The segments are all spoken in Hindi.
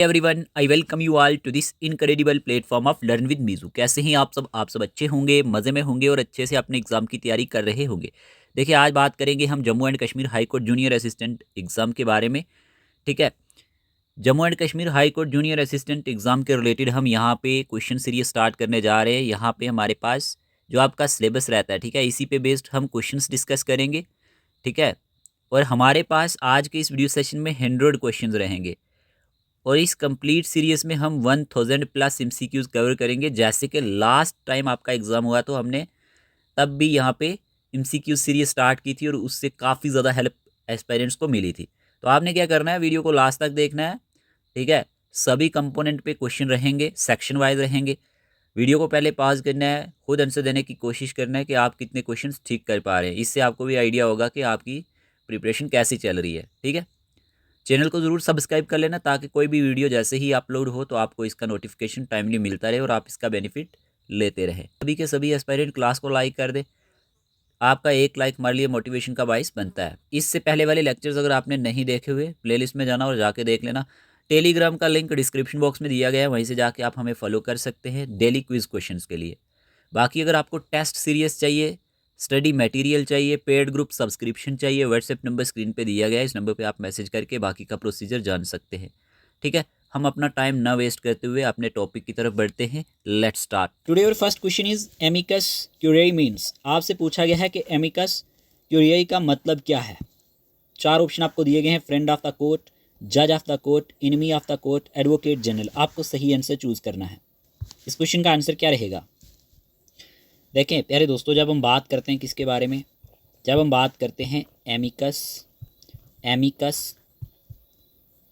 Everyone, I welcome you all to this incredible platform of learn with मीजू। कैसे हैं आप सब अच्छे होंगे, मज़े में होंगे और अच्छे से अपने एग्ज़ाम की तैयारी कर रहे होंगे। देखिए, आज बात करेंगे हम Jammu and Kashmir high court junior assistant exam के बारे में। ठीक है, Jammu and Kashmir high court junior assistant exam के रिलेटेड हम यहाँ पे क्वेश्चन सीरीज स्टार्ट करने जा रहे हैं। यहाँ पे हमारे पास जो आपका सिलेबस रहता है, ठीक है, इसी पे बेस्ड हम क्वेश्चंस डिस्कस करेंगे। ठीक है, और हमारे पास आज के इस वीडियो सेशन में 100 क्वेश्चंस रहेंगे और इस कंप्लीट सीरीज में हम 1000 प्लस एमसीक्यूज कवर करेंगे। जैसे कि लास्ट टाइम आपका एग्ज़ाम हुआ तो हमने तब भी यहाँ पे एमसीक्यू सीरीज स्टार्ट की थी और उससे काफ़ी ज़्यादा हेल्प एस्पायरेंट्स को मिली थी। तो आपने क्या करना है, वीडियो को लास्ट तक देखना है। ठीक है, सभी कंपोनेंट पे क्वेश्चन रहेंगे, सेक्शन वाइज रहेंगे। वीडियो को पहले पॉज करना है, खुद आंसर देने की कोशिश करना है कि आप कितने क्वेश्चन ठीक कर पा रहे हैं। इससे आपको भी आइडिया होगा कि आपकी प्रिपरेशन कैसी चल रही है। ठीक है, चैनल को ज़रूर सब्सक्राइब कर लेना ताकि कोई भी वीडियो जैसे ही अपलोड हो तो आपको इसका नोटिफिकेशन टाइमली मिलता रहे और आप इसका बेनिफिट लेते रहें। सभी के सभी एस्पायरेंट क्लास को लाइक कर दे। आपका एक लाइक हमारे लिए मोटिवेशन का बाइस बनता है। इससे पहले वाले लेक्चर्स अगर आपने नहीं देखे हुए, प्लेलिस्ट में जाना और जाके देख लेना। टेलीग्राम का लिंक डिस्क्रिप्शन बॉक्स में दिया गया है, वहीं से जाके आप हमें फॉलो कर सकते हैं डेली क्विज क्वेश्चंस के लिए। बाकी अगर आपको टेस्ट सीरीज चाहिए, स्टडी मटेरियल चाहिए, पेड ग्रुप सब्सक्रिप्शन चाहिए, व्हाट्सएप नंबर स्क्रीन पे दिया गया है, इस नंबर पे आप मैसेज करके बाकी का प्रोसीजर जान सकते हैं। ठीक है, हम अपना टाइम ना वेस्ट करते हुए अपने टॉपिक की तरफ बढ़ते हैं। Let's start. Today your first question is amicus curiae means. आपसे पूछा गया है कि एमिकस क्यूरियाई का मतलब क्या है। चार ऑप्शन आपको दिए गए हैं, फ्रेंड ऑफ द कोर्ट, जज of the court, enemy of the court, advocate general. आपको सही आंसर चूज करना है। इस क्वेश्चन का आंसर क्या रहेगा? देखें प्यारे दोस्तों, जब हम बात करते हैं किसके बारे में, जब हम बात करते हैं एमिकस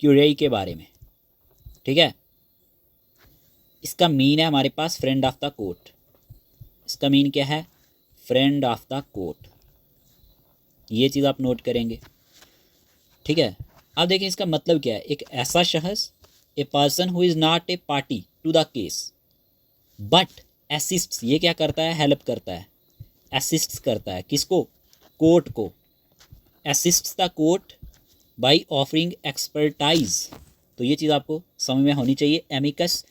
क्यूरियाई के बारे में, ठीक है, इसका मीन है हमारे पास फ्रेंड ऑफ द कोर्ट। इसका मीन क्या है? Friend of the court. ये चीज़ आप नोट करेंगे। ठीक है, अब देखें इसका मतलब क्या है। एक ऐसा शख्स, a person who is not a party to the case but assists. ये क्या करता है? हेल्प करता है, असिस्ट्स करता है। किसको? कोर्ट को। Assists the court by offering expertise. तो ये चीज़ आपको समझ में होनी चाहिए। एमिकस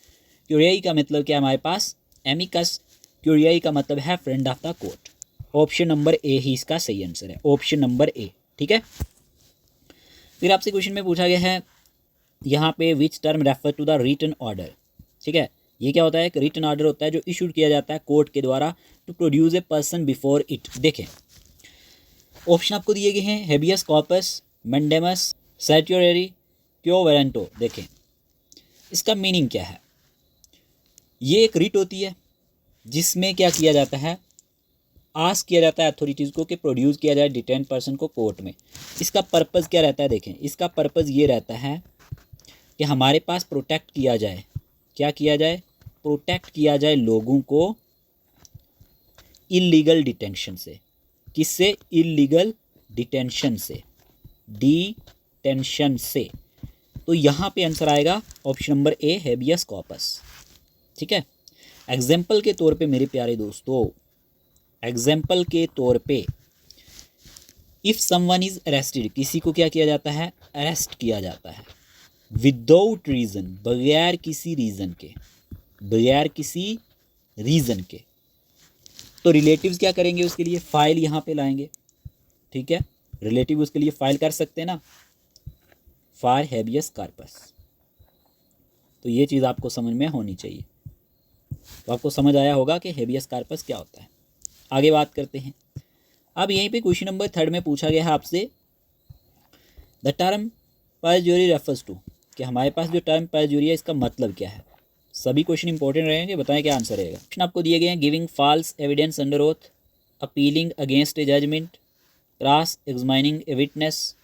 क्यूरियाई का मतलब क्या है हमारे पास? एमिकस क्यूरियाई का मतलब है friend of the court. Option number A ही इसका सही आंसर है, ऑप्शन नंबर ए। ठीक है, फिर आपसे क्वेश्चन में पूछा गया है यहाँ पे which term refer to the written order. ठीक है, ये क्या होता है? एक रिटन ऑर्डर होता है जो इशूड किया जाता है कोर्ट के द्वारा to produce a person before it. देखें ऑप्शन आपको दिए गए हैं, हेबियस कॉर्पस, मैंडेमस, सर्टियोररी, क्यो वारंटो। देखें इसका मीनिंग क्या है। ये एक रिट होती है जिसमें क्या किया जाता है, आस्क किया जाता है अथॉरिटीज़ को कि प्रोड्यूस किया जाए डिटेन पर्सन को कोर्ट में। इसका पर्पज़ क्या रहता है? देखें इसका पर्पज़ ये रहता है कि हमारे पास प्रोटेक्ट किया जाए। क्या किया जाए? प्रोटेक्ट किया जाए लोगों को इलीगल डिटेंशन से। किससे? इलीगल डिटेंशन से, डिटेंशन से। तो यहाँ पे आंसर आएगा ऑप्शन नंबर ए, हेबियस कॉर्पस। ठीक है, एग्जाम्पल के तौर पे मेरे प्यारे दोस्तों, एग्जाम्पल के तौर पे इफ़ समवन इज़ अरेस्टेड, किसी को क्या किया जाता है? अरेस्ट किया जाता है विदाउट रीज़न, बगैर किसी रीज़न के, बगैर किसी रीज़न के। तो रिलेटिव्स क्या करेंगे? उसके लिए फ़ाइल यहाँ पे लाएंगे। ठीक है, रिलेटिव उसके लिए फ़ाइल कर सकते हैं ना, फॉर हेबियस कॉर्पस। तो ये चीज़ आपको समझ में होनी चाहिए। तो आपको समझ आया होगा कि हेबियस कॉर्पस क्या होता है। आगे बात करते हैं। अब यहीं पे क्वेश्चन नंबर 3 में पूछा गया है आपसे, द टर्म परज्यूरी रेफर्स टू, कि हमारे पास जो टर्म परज्यूरी है इसका मतलब क्या है। सभी क्वेश्चन इंपॉर्टेंट रहेंगे, बताएं क्या आंसर रहेगा। क्वेश्चन आपको दिए गए हैं, giving false evidence under oath, appealing against a judgement, cross examining a witness,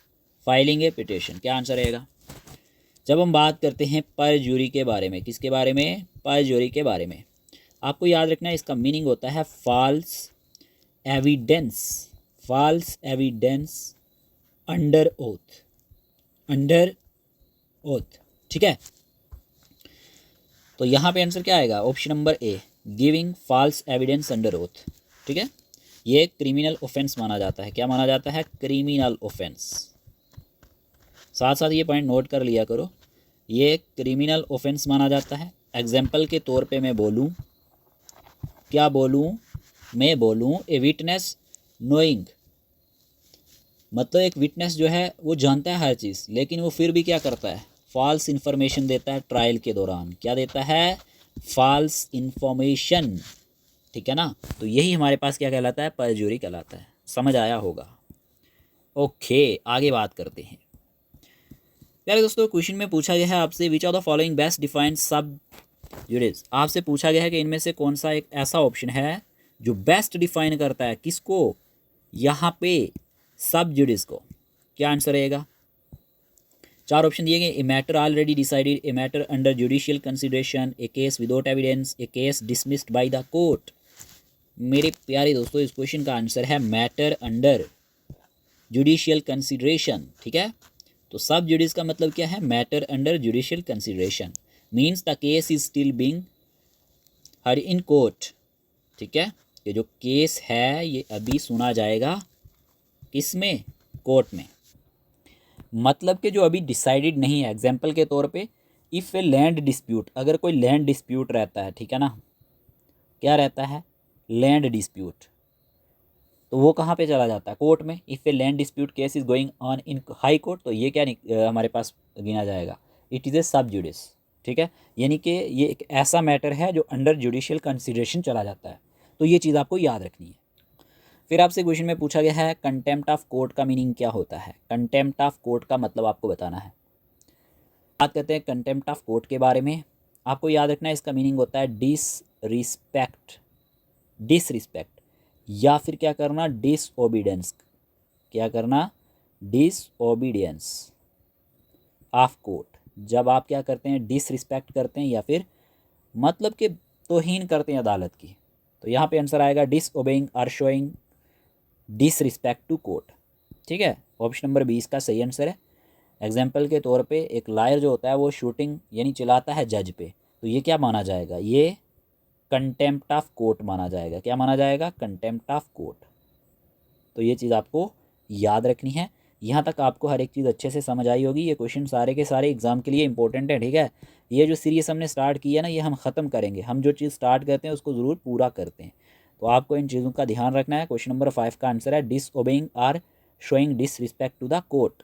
filing a petition. क्या आंसर रहेगा? जब हम बात करते हैं परज्यूरी के बारे में, किसके बारे में? परज्यूरी के बारे में। आपको याद रखना है इसका मीनिंग होता है false evidence, false evidence under oath, under oath. ठीक है, तो यहाँ पे आंसर क्या आएगा? Option number A, giving false evidence under oath. ठीक है, ये क्रिमिनल ऑफेंस माना जाता है। क्या माना जाता है? Criminal offence. साथ साथ ये पॉइंट नोट कर लिया करो ये क्रिमिनल ऑफेंस माना जाता है। एग्जाम्पल के तौर पे मैं बोलूँ, क्या बोलूँ, मैं बोलूँ ए विटनेस नोइंग, मतलब एक विटनेस जो है वो जानता है हर चीज़, लेकिन वो फिर भी क्या करता है, फॉल्स इन्फॉर्मेशन देता है ट्रायल के दौरान। क्या देता है, फॉल्स इन्फॉर्मेशन, ठीक है ना। तो यही हमारे पास क्या कहलाता है, परजुरी कहलाता है। समझ आया होगा। ओके, आगे बात करते हैं। प्यारे दोस्तों, क्वेश्चन में पूछा गया है आपसे, विच of the following best defined सब जुडिस। आपसे पूछा गया है कि इनमें से कौन सा एक ऐसा ऑप्शन है जो बेस्ट डिफाइन करता है किसको, यहाँ पे सब जुडिस को। क्या आंसर रहेगा। चार ऑप्शन दिए गए, ए matter already decided, A matter under judicial consideration, A case without evidence, A case dismissed bye the court. मेरे प्यारे दोस्तों, इस क्वेश्चन का आंसर है मैटर अंडर जुडिशियल कंसिडरेशन, ठीक है। तो सब जुडिस का मतलब क्या है, matter under judicial consideration means the case is still being heard in court, ठीक है। ये जो केस है ये अभी सुना जाएगा किसमें, कोर्ट में। मतलब कि जो अभी डिसाइडेड नहीं है। एग्जाम्पल के तौर पे, इफ़ ए लैंड डिस्प्यूट, अगर कोई लैंड डिस्प्यूट रहता है, ठीक है ना, क्या रहता है, लैंड डिस्प्यूट, तो वो कहाँ पे चला जाता है, कोर्ट में। If a land dispute case is going on in high court, तो ये क्या हमारे पास गिना जाएगा, इट इज़ ए सब जुडिस, ठीक है। यानी कि ये एक ऐसा मैटर है जो अंडर जुडिशियल कंसिडरेशन चला जाता है। तो ये चीज़ आपको याद रखनी है। फिर आपसे क्वेश्चन में पूछा गया है कंटेम्प्ट ऑफ कोर्ट का मीनिंग क्या होता है। कंटेम्प्ट ऑफ कोर्ट का मतलब आपको बताना है। बात करते हैं कंटेम्प्ट ऑफ कोर्ट के बारे में। आपको याद रखना है इसका मीनिंग होता है डिसरिस्पेक्ट, डिसरिस्पेक्ट, या फिर क्या करना, डिसओबीडियंस। क्या करना, डिसओबीडियंस ऑफ कोर्ट। जब आप क्या करते हैं, डिसरिस्पेक्ट करते हैं या फिर मतलब कि तौहीन करते हैं अदालत की, तो यहाँ पे आंसर आएगा डिसओबेइंग और शोइंग डिसरिस्पेक्ट टू कोर्ट, ठीक है। ऑप्शन नंबर 20 का सही आंसर है। एग्जाम्पल के तौर पे, एक लायर जो होता है वो शूटिंग यानी चलाता है जज पे, तो ये क्या माना जाएगा, ये कंटेम्प्ट ऑफ कोर्ट माना जाएगा। क्या माना जाएगा, कंटेम्प्ट ऑफ कोर्ट। तो ये चीज़ आपको याद रखनी है। यहाँ तक आपको हर एक चीज़ अच्छे से समझ आई होगी। ये क्वेश्चन सारे के सारे एग्जाम के लिए इंपॉर्टेंट है, ठीक है। ये जो सीरीज हमने स्टार्ट किया ना, ये हम ख़त्म करेंगे। हम जो चीज़ स्टार्ट करते हैं उसको ज़रूर पूरा करते हैं। तो आपको इन चीज़ों का ध्यान रखना है। क्वेश्चन नंबर 5 का आंसर है डिसओबेइंग और showing disrespect to the court.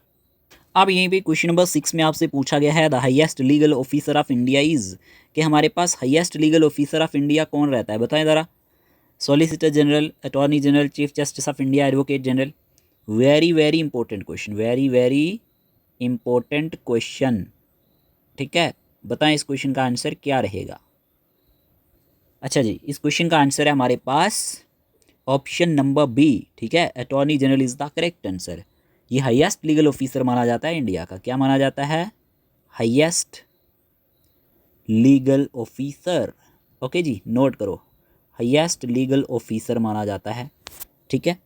अब यहीं पे क्वेश्चन नंबर 6 में आपसे पूछा गया है the highest legal officer of India is, कि हमारे पास highest legal officer of India कौन रहता है, बताएं ज़रा। Solicitor general, attorney general, chief justice of India, advocate general. Very very important question, very very important question, ठीक है। बताएं इस क्वेश्चन का आंसर क्या रहेगा। अच्छा जी, इस क्वेश्चन का आंसर है हमारे पास ऑप्शन नंबर बी, ठीक है। Attorney general is the correct answer. ये हाईएस्ट लीगल ऑफिसर माना जाता है इंडिया का। क्या माना जाता है, हाईएस्ट लीगल ऑफिसर। ओके जी, नोट करो, हाईएस्ट लीगल ऑफिसर माना जाता है, ठीक है।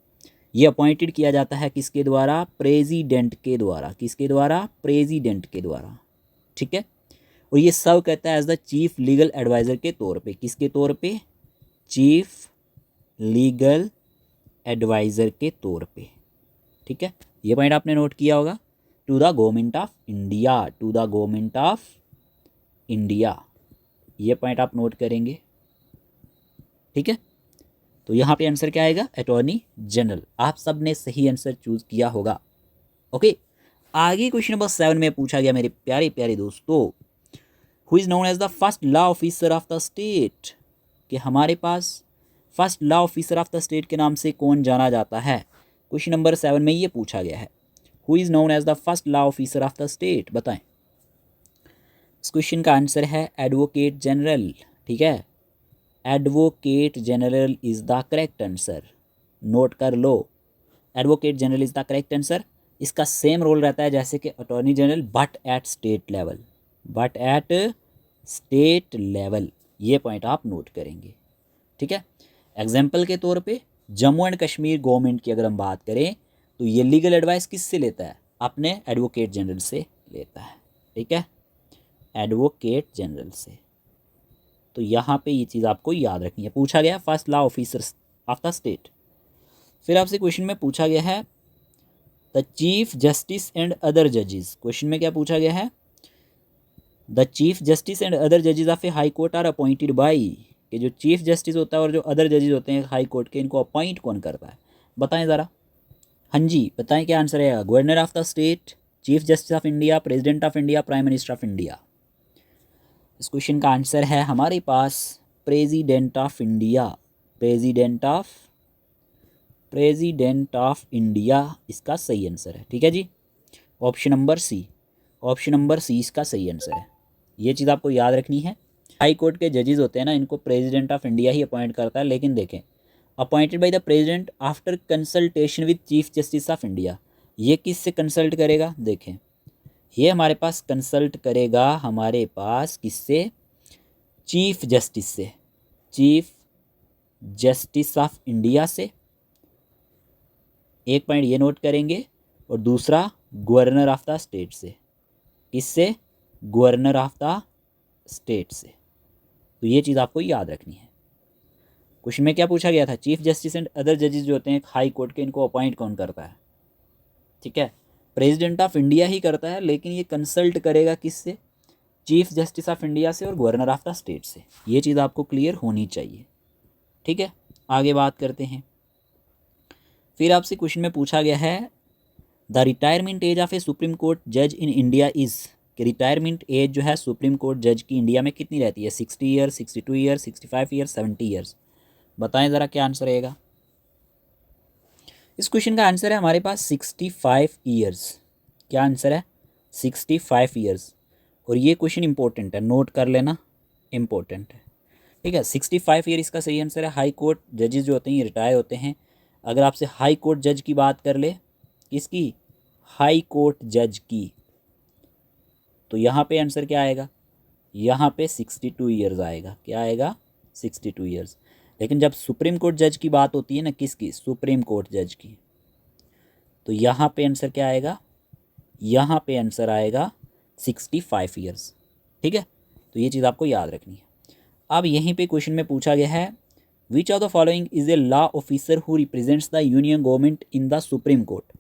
ये अपॉइंटेड किया जाता है किसके द्वारा, प्रेसिडेंट के द्वारा। किसके द्वारा, प्रेसिडेंट के द्वारा, ठीक है। और ये सर्व करता है as the chief legal adviser के तौर पे। किसके तौर पे, चीफ लीगल एडवाइज़र के तौर पे, ठीक है। ये पॉइंट आपने नोट किया होगा। To the government of India, to the government of India, ये पॉइंट आप नोट करेंगे, ठीक है। तो यहाँ पे आंसर क्या आएगा, अटॉर्नी जनरल। आप सब ने सही आंसर चूज किया होगा। ओके, आगे क्वेश्चन नंबर 7 में पूछा गया मेरे प्यारे प्यारे दोस्तों, who is known as the first law officer of the state, कि हमारे पास first law officer of the state के नाम से कौन जाना जाता है। क्वेश्चन नंबर 7 में ये पूछा गया है, who is known as the first law officer of the state, बताएं। इस क्वेश्चन का आंसर है एडवोकेट जनरल, ठीक है। Advocate general is the correct answer, note कर लो। Advocate general is the correct answer. इसका सेम रोल रहता है जैसे कि attorney general, but at state level, but at state level. ये पॉइंट आप नोट करेंगे, ठीक है। एग्जाम्पल के तौर पे, जम्मू एंड कश्मीर गवर्नमेंट की अगर हम बात करें तो ये लीगल एडवाइस किससे लेता है, अपने एडवोकेट जनरल से लेता है, ठीक है, एडवोकेट जनरल से। तो यहाँ पे ये चीज़ आपको याद रखनी है। पूछा गया first law officer of the state. फिर आपसे क्वेश्चन में पूछा गया है the chief justice and other जजेस। क्वेश्चन में क्या पूछा गया है, the chief justice and other जजेस of a high court are appointed by, कि जो चीफ जस्टिस होता है और जो अदर जजेस होते हैं हाई कोर्ट के, इनको अपॉइंट कौन करता है, बताएं ज़रा। हाँ जी बताएं क्या आंसर है। Governor of the state, chief justice of India, president of India, prime minister of India. इस क्वेश्चन का आंसर है हमारे पास president of India. President of India इसका सही आंसर है। ठीक है जी, ऑप्शन नंबर सी इसका सही आंसर है। ये चीज़ आपको याद रखनी है। हाई कोर्ट के जजेस होते हैं ना, इनको प्रेसिडेंट ऑफ इंडिया ही अपॉइंट करता है, लेकिन देखें appointed by the president after consultation with chief justice of India. ये किससे कंसल्ट करेगा, देखें ये हमारे पास कंसल्ट करेगा हमारे पास किससे, चीफ जस्टिस से, चीफ जस्टिस ऑफ इंडिया से। एक पॉइंट ये नोट करेंगे, और दूसरा गवर्नर ऑफ द स्टेट से। किससे, गवर्नर ऑफ द स्टेट से। तो ये चीज़ आपको याद रखनी है। क्वेश्चन में क्या पूछा गया था, चीफ जस्टिस एंड अदर जजेस जो होते हैं हाई कोर्ट के, इनको अपॉइंट कौन करता है। ठीक है, प्रेसिडेंट ऑफ इंडिया ही करता है, लेकिन ये कंसल्ट करेगा किससे, चीफ जस्टिस ऑफ इंडिया से और गवर्नर ऑफ द स्टेट से। ये चीज़ आपको क्लियर होनी चाहिए। ठीक है, आगे बात करते हैं। फिर आपसे क्वेश्चन में पूछा गया है the retirement age of a supreme court जज इन इंडिया इज़, कि रिटायरमेंट एज जो है सुप्रीम कोर्ट जज की इंडिया में कितनी रहती है, 60 ईयर्स, 62 ईयर्स, 65 ईयर्स, 70 ईयर्स। बताएं ज़रा क्या आंसर रहेगा। इस क्वेश्चन का आंसर है हमारे पास 65 ईयर्स। क्या आंसर है, 65 ईयर्स। और ये क्वेश्चन इंपॉर्टेंट है, नोट कर लेना, इंपॉर्टेंट है। ठीक है, 65 ईयर इसका सही आंसर है। हाई कोर्ट जजेस जो होते हैं ये रिटायर होते हैं। अगर आपसे हाई कोर्ट जज की बात कर ले, किसकी, हाई कोर्ट जज की, तो यहाँ पे आंसर क्या आएगा, यहाँ पे 62 ईयर्स आएगा। क्या आएगा, 62 ईयर्स। लेकिन जब सुप्रीम कोर्ट जज की बात होती है ना, किसकी, सुप्रीम कोर्ट जज की, तो यहाँ पे आंसर क्या आएगा, यहाँ पे आंसर आएगा 65 ईयर्स। ठीक है, तो ये चीज़ आपको याद रखनी है। अब यहीं पे क्वेश्चन में पूछा गया है which of the following is a law officer who represents the union government in the supreme court.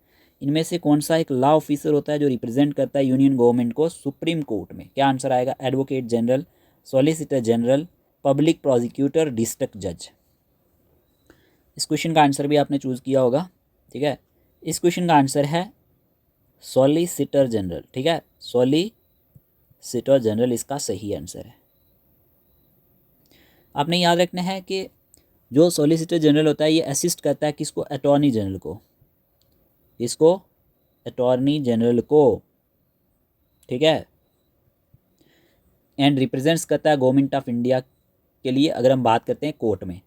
इनमें से कौन सा एक लॉ ऑफिसर होता है जो रिप्रेजेंट करता है यूनियन गवर्नमेंट को सुप्रीम कोर्ट में। क्या आंसर आएगा, advocate general, solicitor general, public prosecutor, district जज। इस क्वेश्चन का आंसर भी आपने चूज़ किया होगा। ठीक है, इस क्वेश्चन का आंसर है सॉलिसिटर जनरल। ठीक है, सॉलिसिटर जनरल इसका सही आंसर है। आपने याद रखना है कि जो सॉलिसिटर जनरल होता है ये असिस्ट करता है किसको, अटॉर्नी जनरल को, इसको अटॉर्नी जनरल को। ठीक है, एंड रिप्रेजेंट्स करता है गवर्नमेंट ऑफ इंडिया के लिए। अगर हम बात करते हैं कोर्ट में,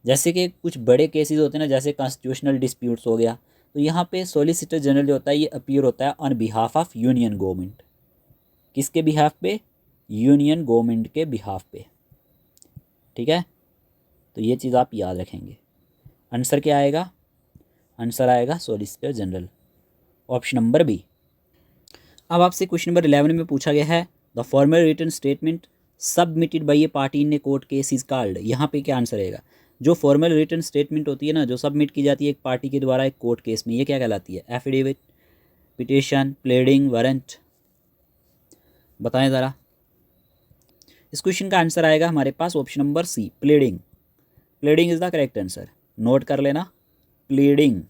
जैसे कि कुछ बड़े केसेस होते हैं ना, जैसे कॉन्स्टिट्यूशनल डिस्प्यूट्स हो गया, तो यहाँ पे सॉलिसिटर जनरल जो होता है ये अपीयर होता है on behalf of union government. किसके बिहाफ पे, यूनियन गवर्नमेंट के बिहाफ पे। ठीक है, तो ये चीज़ आप याद रखेंगे। आंसर क्या आएगा, आंसर आएगा solicitor general, option number B. अब आपसे क्वेश्चन नंबर 11 में पूछा गया है the formal written statement submitted by a party in a court case is called. यहाँ पे क्या आंसर रहेगा, जो फॉर्मल रिटन स्टेटमेंट होती है ना, जो सबमिट की जाती है एक पार्टी के द्वारा एक कोर्ट केस में, ये क्या कहलाती है, एफिडेविट, पिटिशन, प्लेडिंग, वारंट। बताएं ज़रा। इस क्वेश्चन का आंसर आएगा हमारे पास option number C, pleading. Pleading is the correct answer, note कर लेना, प्लेडिंग।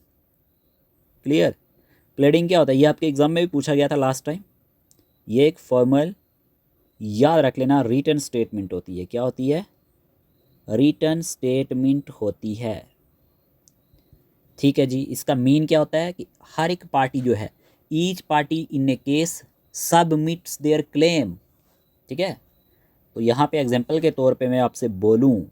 क्लियर, प्लेडिंग क्या होता है, ये आपके एग्जाम में भी पूछा गया था लास्ट टाइम। ये एक फॉर्मल, याद रख लेना, रिटन स्टेटमेंट होती है। क्या होती है, रिटन स्टेटमेंट होती है। ठीक है जी, इसका मीन क्या होता है कि हर एक पार्टी जो है, each party in A case submits there claim. ठीक है, तो यहाँ पे एग्जाम्पल के तौर पे मैं आपसे बोलूँ,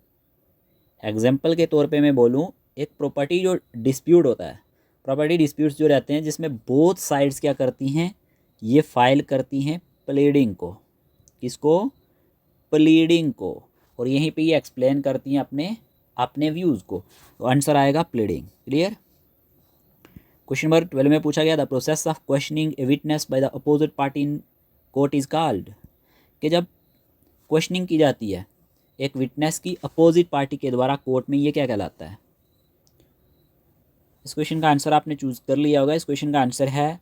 एग्जाम्पल के तौर पे मैं बोलूँ, एक प्रॉपर्टी जो डिस्प्यूट होता है, प्रॉपर्टी डिस्प्यूट्स जो रहते हैं जिसमें बोथ साइड्स क्या करती हैं, ये फाइल करती हैं प्लीडिंग को। किसको, प्लीडिंग को। और यहीं पे ये एक्सप्लेन करती हैं अपने व्यूज़ को। तो आंसर आएगा प्लीडिंग। क्लियर। क्वेश्चन नंबर 12 में पूछा गया the process of questioning a witness by the opposite party in court is called, कि जब क्वेश्चनिंग की जाती है एक विटनेस की अपोजिट पार्टी के द्वारा कोर्ट में, ये क्या कहलाता है। इस क्वेश्चन का आंसर आपने चूज कर लिया होगा। इस क्वेश्चन का आंसर है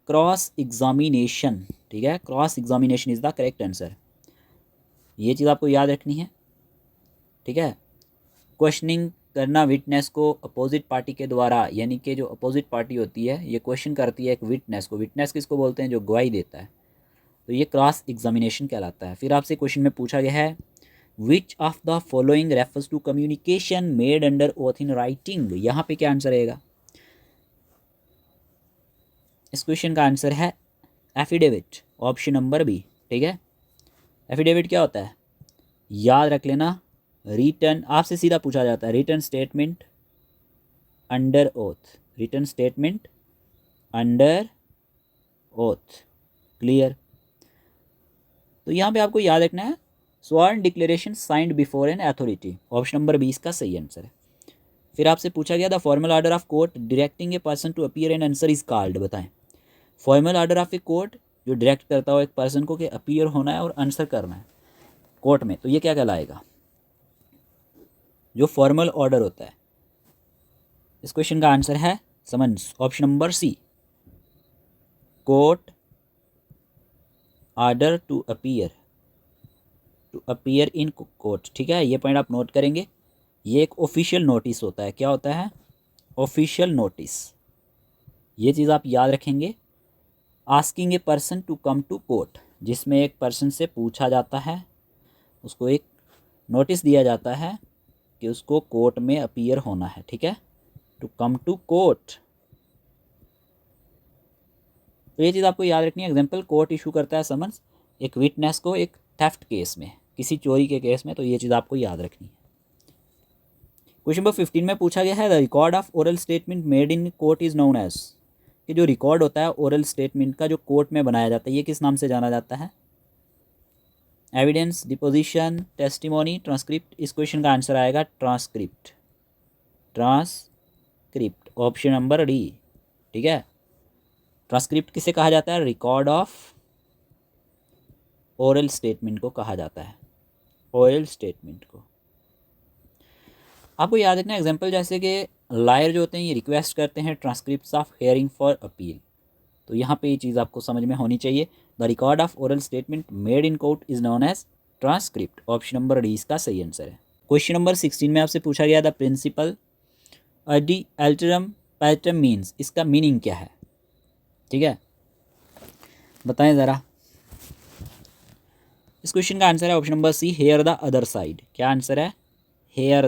क्रॉस एग्जामिनेशन, ठीक है, cross examination is the correct answer. ये चीज़ आपको याद रखनी है, ठीक है। क्वेश्चनिंग करना विटनेस को अपोजिट पार्टी के द्वारा, यानी कि जो अपोजिट पार्टी होती है ये क्वेश्चन करती है एक विटनेस को। विटनेस किसको बोलते हैं? जो गवाही देता है। तो ये क्रॉस एग्जामिनेशन कहलाता है। फिर आपसे क्वेश्चन में पूछा गया है which of the following refers to communication made under oath in writing. यहाँ पे क्या आंसर रहेगा? इस क्वेश्चन का आंसर है एफिडेविट, ऑप्शन नंबर बी, ठीक है। एफिडेविट क्या होता है? याद रख लेना, रिटर्न, आपसे सीधा पूछा जाता है, return statement under oath, return statement under oath, clear. तो यहाँ पे आपको याद रखना है sworn declaration signed before an authority, option number 20 का सही आंसर है। फिर आपसे पूछा गया the formal order of court directing a person to appear and answer is called. बताएं formal order of a court जो डायरेक्ट करता हो एक पर्सन को कि अपीयर होना है और आंसर करना है कोर्ट में, तो ये क्या कहलाएगा? जो फॉर्मल ऑर्डर होता है। इस क्वेश्चन का आंसर है summons, option number C, court order to appear in court, ठीक है। ये पॉइंट आप नोट करेंगे। ये एक ऑफिशियल नोटिस होता है। क्या होता है? Official notice. ये चीज़ आप याद रखेंगे। Asking a person to come to court, जिसमें एक पर्सन से पूछा जाता है, उसको एक नोटिस दिया जाता है कि उसको कोर्ट में अपीयर होना है, ठीक है, टू कम टू कोर्ट। तो ये चीज़ आपको याद रखनी है। एग्जाम्पल, कोर्ट इशू करता है समन्स एक विटनेस को एक थेफ्ट केस में, किसी चोरी के केस में, तो ये चीज़ आपको याद रखनी है। क्वेश्चन नंबर 15 में पूछा गया है the record of oral statement made in court is known as, कि जो रिकॉर्ड होता है ओरल स्टेटमेंट का जो कोर्ट में बनाया जाता है, ये किस नाम से जाना जाता है? Evidence, deposition, testimony, transcript. इस क्वेश्चन का आंसर आएगा transcript, transcript, option number D, ठीक है। ट्रांसक्रिप्ट किसे कहा जाता है? रिकॉर्ड ऑफ ओरल स्टेटमेंट को कहा जाता है, ओरल स्टेटमेंट को। आपको याद रखना एग्जाम्पल, जैसे कि लायर जो होते हैं ये रिक्वेस्ट करते हैं transcripts of hearing for appeal, तो यहाँ पे ये चीज़ आपको समझ में होनी चाहिए। The record of oral statement made in court is known as transcript, option number D इसका सही आंसर है। क्वेश्चन नंबर 16 में आपसे पूछा गया द प्रिंसिपल अडी अल्टरम पैटर्म मीन्स, इसका मीनिंग क्या है? ठीक है, बताएं ज़रा। इस क्वेश्चन का आंसर है option number C, here the other side. क्या आंसर है? हेयर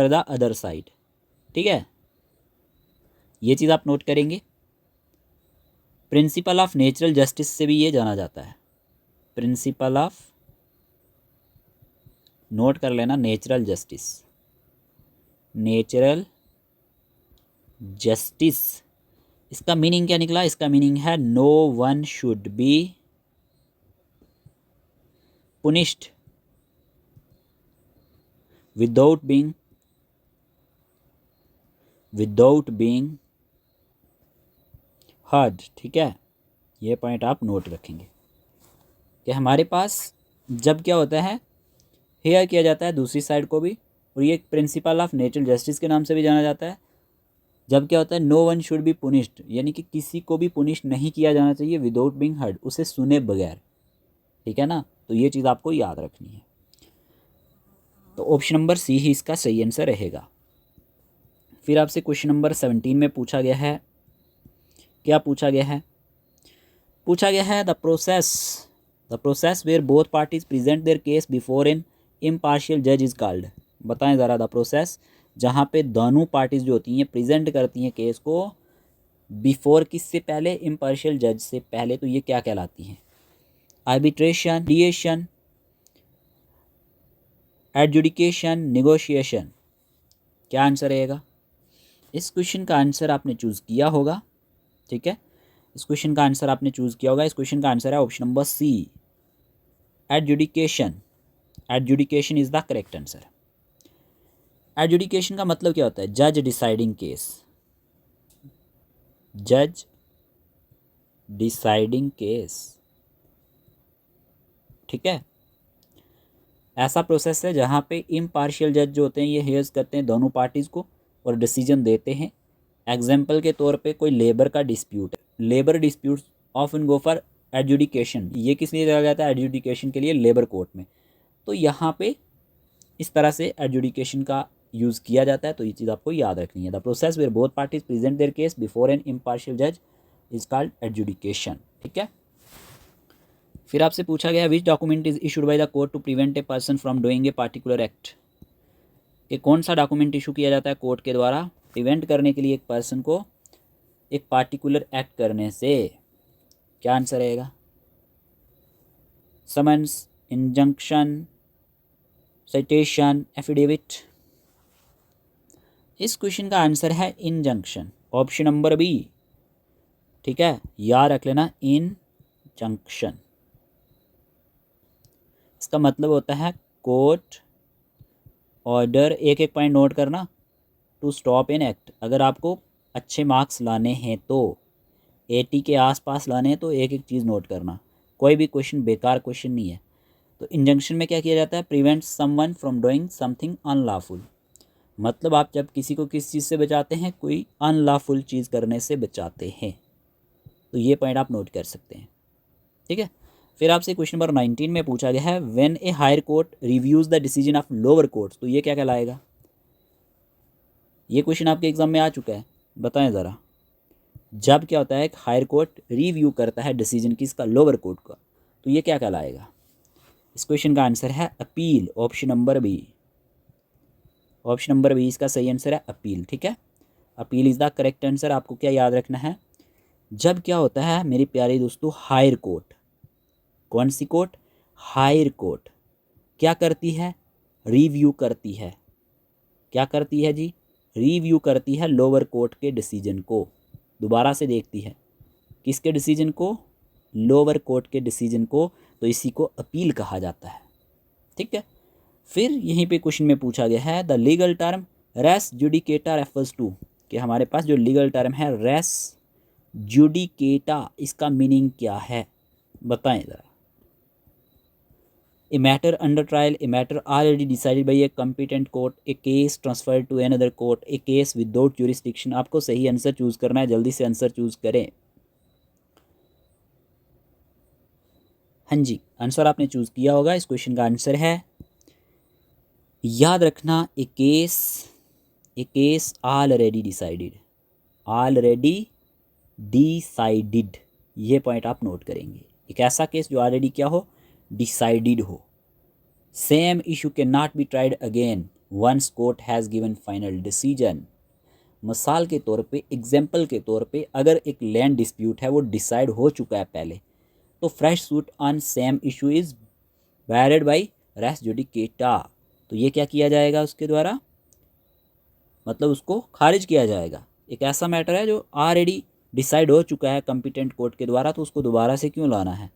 द अदर साइड, ठीक है। ये चीज़ आप नोट करेंगे। प्रिंसिपल ऑफ नेचुरल जस्टिस से भी ये जाना जाता है, प्रिंसिपल ऑफ, नोट कर लेना, नेचुरल जस्टिस, नेचुरल जस्टिस। इसका मीनिंग क्या निकला? इसका मीनिंग है no one should be punished without being heard, ठीक है। ये पॉइंट आप नोट रखेंगे कि हमारे पास जब क्या होता है, हेयर किया जाता है दूसरी साइड को भी, और ये प्रिंसिपल ऑफ नेचुरल जस्टिस के नाम से भी जाना जाता है। जब क्या होता है, नो वन शुड बी पुनिश्ड, यानी कि किसी को भी पुनिश नहीं किया जाना चाहिए विदाउट बीइंग हर्ड, उसे सुने बगैर, ठीक है ना। तो ये चीज़ आपको याद रखनी है। तो ऑप्शन नंबर सी ही इसका सही आंसर रहेगा। फिर आपसे क्वेश्चन नंबर 17 में पूछा गया है, क्या पूछा गया है? पूछा गया है the process where both parties present their case before an impartial जज इज कॉल्ड। बताएं ज़रा, द प्रोसेस जहाँ पे दोनों पार्टीज जो होती हैं प्रेजेंट करती हैं केस को बिफोर, किससे पहले? इम्पार्शियल जज से पहले, तो ये क्या कहलाती हैं? Arbitration, mediation, adjudication, negotiation. क्या आंसर रहेगा? इस क्वेश्चन का आंसर आपने चूज़ किया होगा, ठीक है। इस क्वेश्चन का आंसर आपने चूज़ किया होगा। इस क्वेश्चन का आंसर है option number C, adjudication. Adjudication is the correct answer. Adjudication का मतलब क्या होता है? जज डिसाइडिंग केस, जज डिसाइडिंग केस, ठीक है। ऐसा प्रोसेस है जहाँ पे इम्पार्शियल जज जो होते हैं ये हेयर्स करते हैं दोनों पार्टीज़ को और डिसीजन देते हैं एग्जाम्पल के तौर पे कोई लेबर का डिस्प्यूट है, labour dispute often go for adjudication, ये किस लिए चला जाता है एडजुडिकेशन के लिए, लेबर कोर्ट में। तो यहाँ पे इस तरह से एडजुडिकेशन का यूज़ किया जाता है, तो ये चीज़ आपको याद रखनी है। The process where both parties present their case before an impartial जज इज कॉल्ड एडजुडिकेशन। ठीक है। फिर आपसे पूछा गया which document is issued by the court to prevent a person from doing a particular act, कि कौन सा डॉक्यूमेंट इशू किया जाता है कोर्ट के द्वारा प्रिवेंट करने के लिए एक पर्सन को एक पार्टिकुलर एक्ट करने से। क्या आंसर रहेगा? Summons, injunction, citation, affidavit. इस क्वेश्चन का आंसर है इंजंक्शन, ऑप्शन नंबर बी। ठीक है, याद रख लेना इंजंक्शन। इसका मतलब होता है कोर्ट ऑर्डर, एक एक पॉइंट नोट करना, टू स्टॉप एन एक्ट। अगर आपको अच्छे मार्क्स लाने हैं तो 80 के आसपास लाने हैं तो एक एक चीज़ नोट करना, कोई भी क्वेश्चन बेकार क्वेश्चन नहीं है। तो इंजंक्शन में क्या किया जाता है? Prevent someone from doing something unlawful, मतलब आप जब किसी को किस चीज़ से बचाते हैं, कोई अनलॉफुल चीज़ करने से बचाते हैं। तो ये पॉइंट आप नोट कर सकते हैं। ठीक है। फिर आपसे क्वेश्चन नंबर 19 में पूछा गया है when a higher court reviews the decision of lower courts, तो ये क्या कहलाएगा? ये क्वेश्चन आपके एग्जाम में आ चुका है, बताएं ज़रा। जब क्या होता है, एक हायर कोर्ट रिव्यू करता है डिसीजन किसका? लोअर कोर्ट का, तो ये क्या कहलाएगा? इस क्वेश्चन का आंसर है appeal, option number B. Option number B इसका सही आंसर है अपील। ठीक है, appeal is the correct answer. आपको क्या याद रखना है? जब क्या होता है मेरे प्यारे दोस्तों, हायर कोर्ट, कौन सी कोर्ट? हायर कोर्ट क्या करती है? रिव्यू करती है। क्या करती है जी? रिव्यू करती है लोअर कोर्ट के डिसीजन को, दोबारा से देखती है। किसके डिसीजन को? लोअर कोर्ट के डिसीजन को। तो इसी को अपील कहा जाता है। ठीक है। फिर यहीं पे क्वेश्चन में पूछा गया है the legal term res judicata refers to, कि हमारे पास जो लीगल टर्म है रेस जुडिकेटा, इसका मीनिंग क्या है? बताएं ज़रा। A matter under trial, a matter already decided by a competent court, a case transferred to another court, a case without jurisdiction. आपको सही आंसर चूज करना है, जल्दी से आंसर चूज करें। हाँ जी, आंसर आपने चूज किया होगा। इस क्वेश्चन का आंसर है, याद रखना, a case already decided, already decided, ये पॉइंट आप नोट करेंगे। एक ऐसा केस जो ऑलरेडी क्या हो? डिसाइडेड हो। Same issue can not be tried again once court has given final decision. मिसाल के तौर पे, एग्जाम्पल के तौर पे, अगर एक लैंड डिस्प्यूट है वो डिसाइड हो चुका है पहले, तो fresh suit on same issue is barred by res judicata. तो ये क्या किया जाएगा उसके द्वारा? मतलब उसको खारिज किया जाएगा। एक ऐसा मैटर है जो ऑलरेडी डिसाइड हो चुका है कॉम्पिटेंट कोर्ट के द्वारा, तो उसको दोबारा से क्यों लाना है?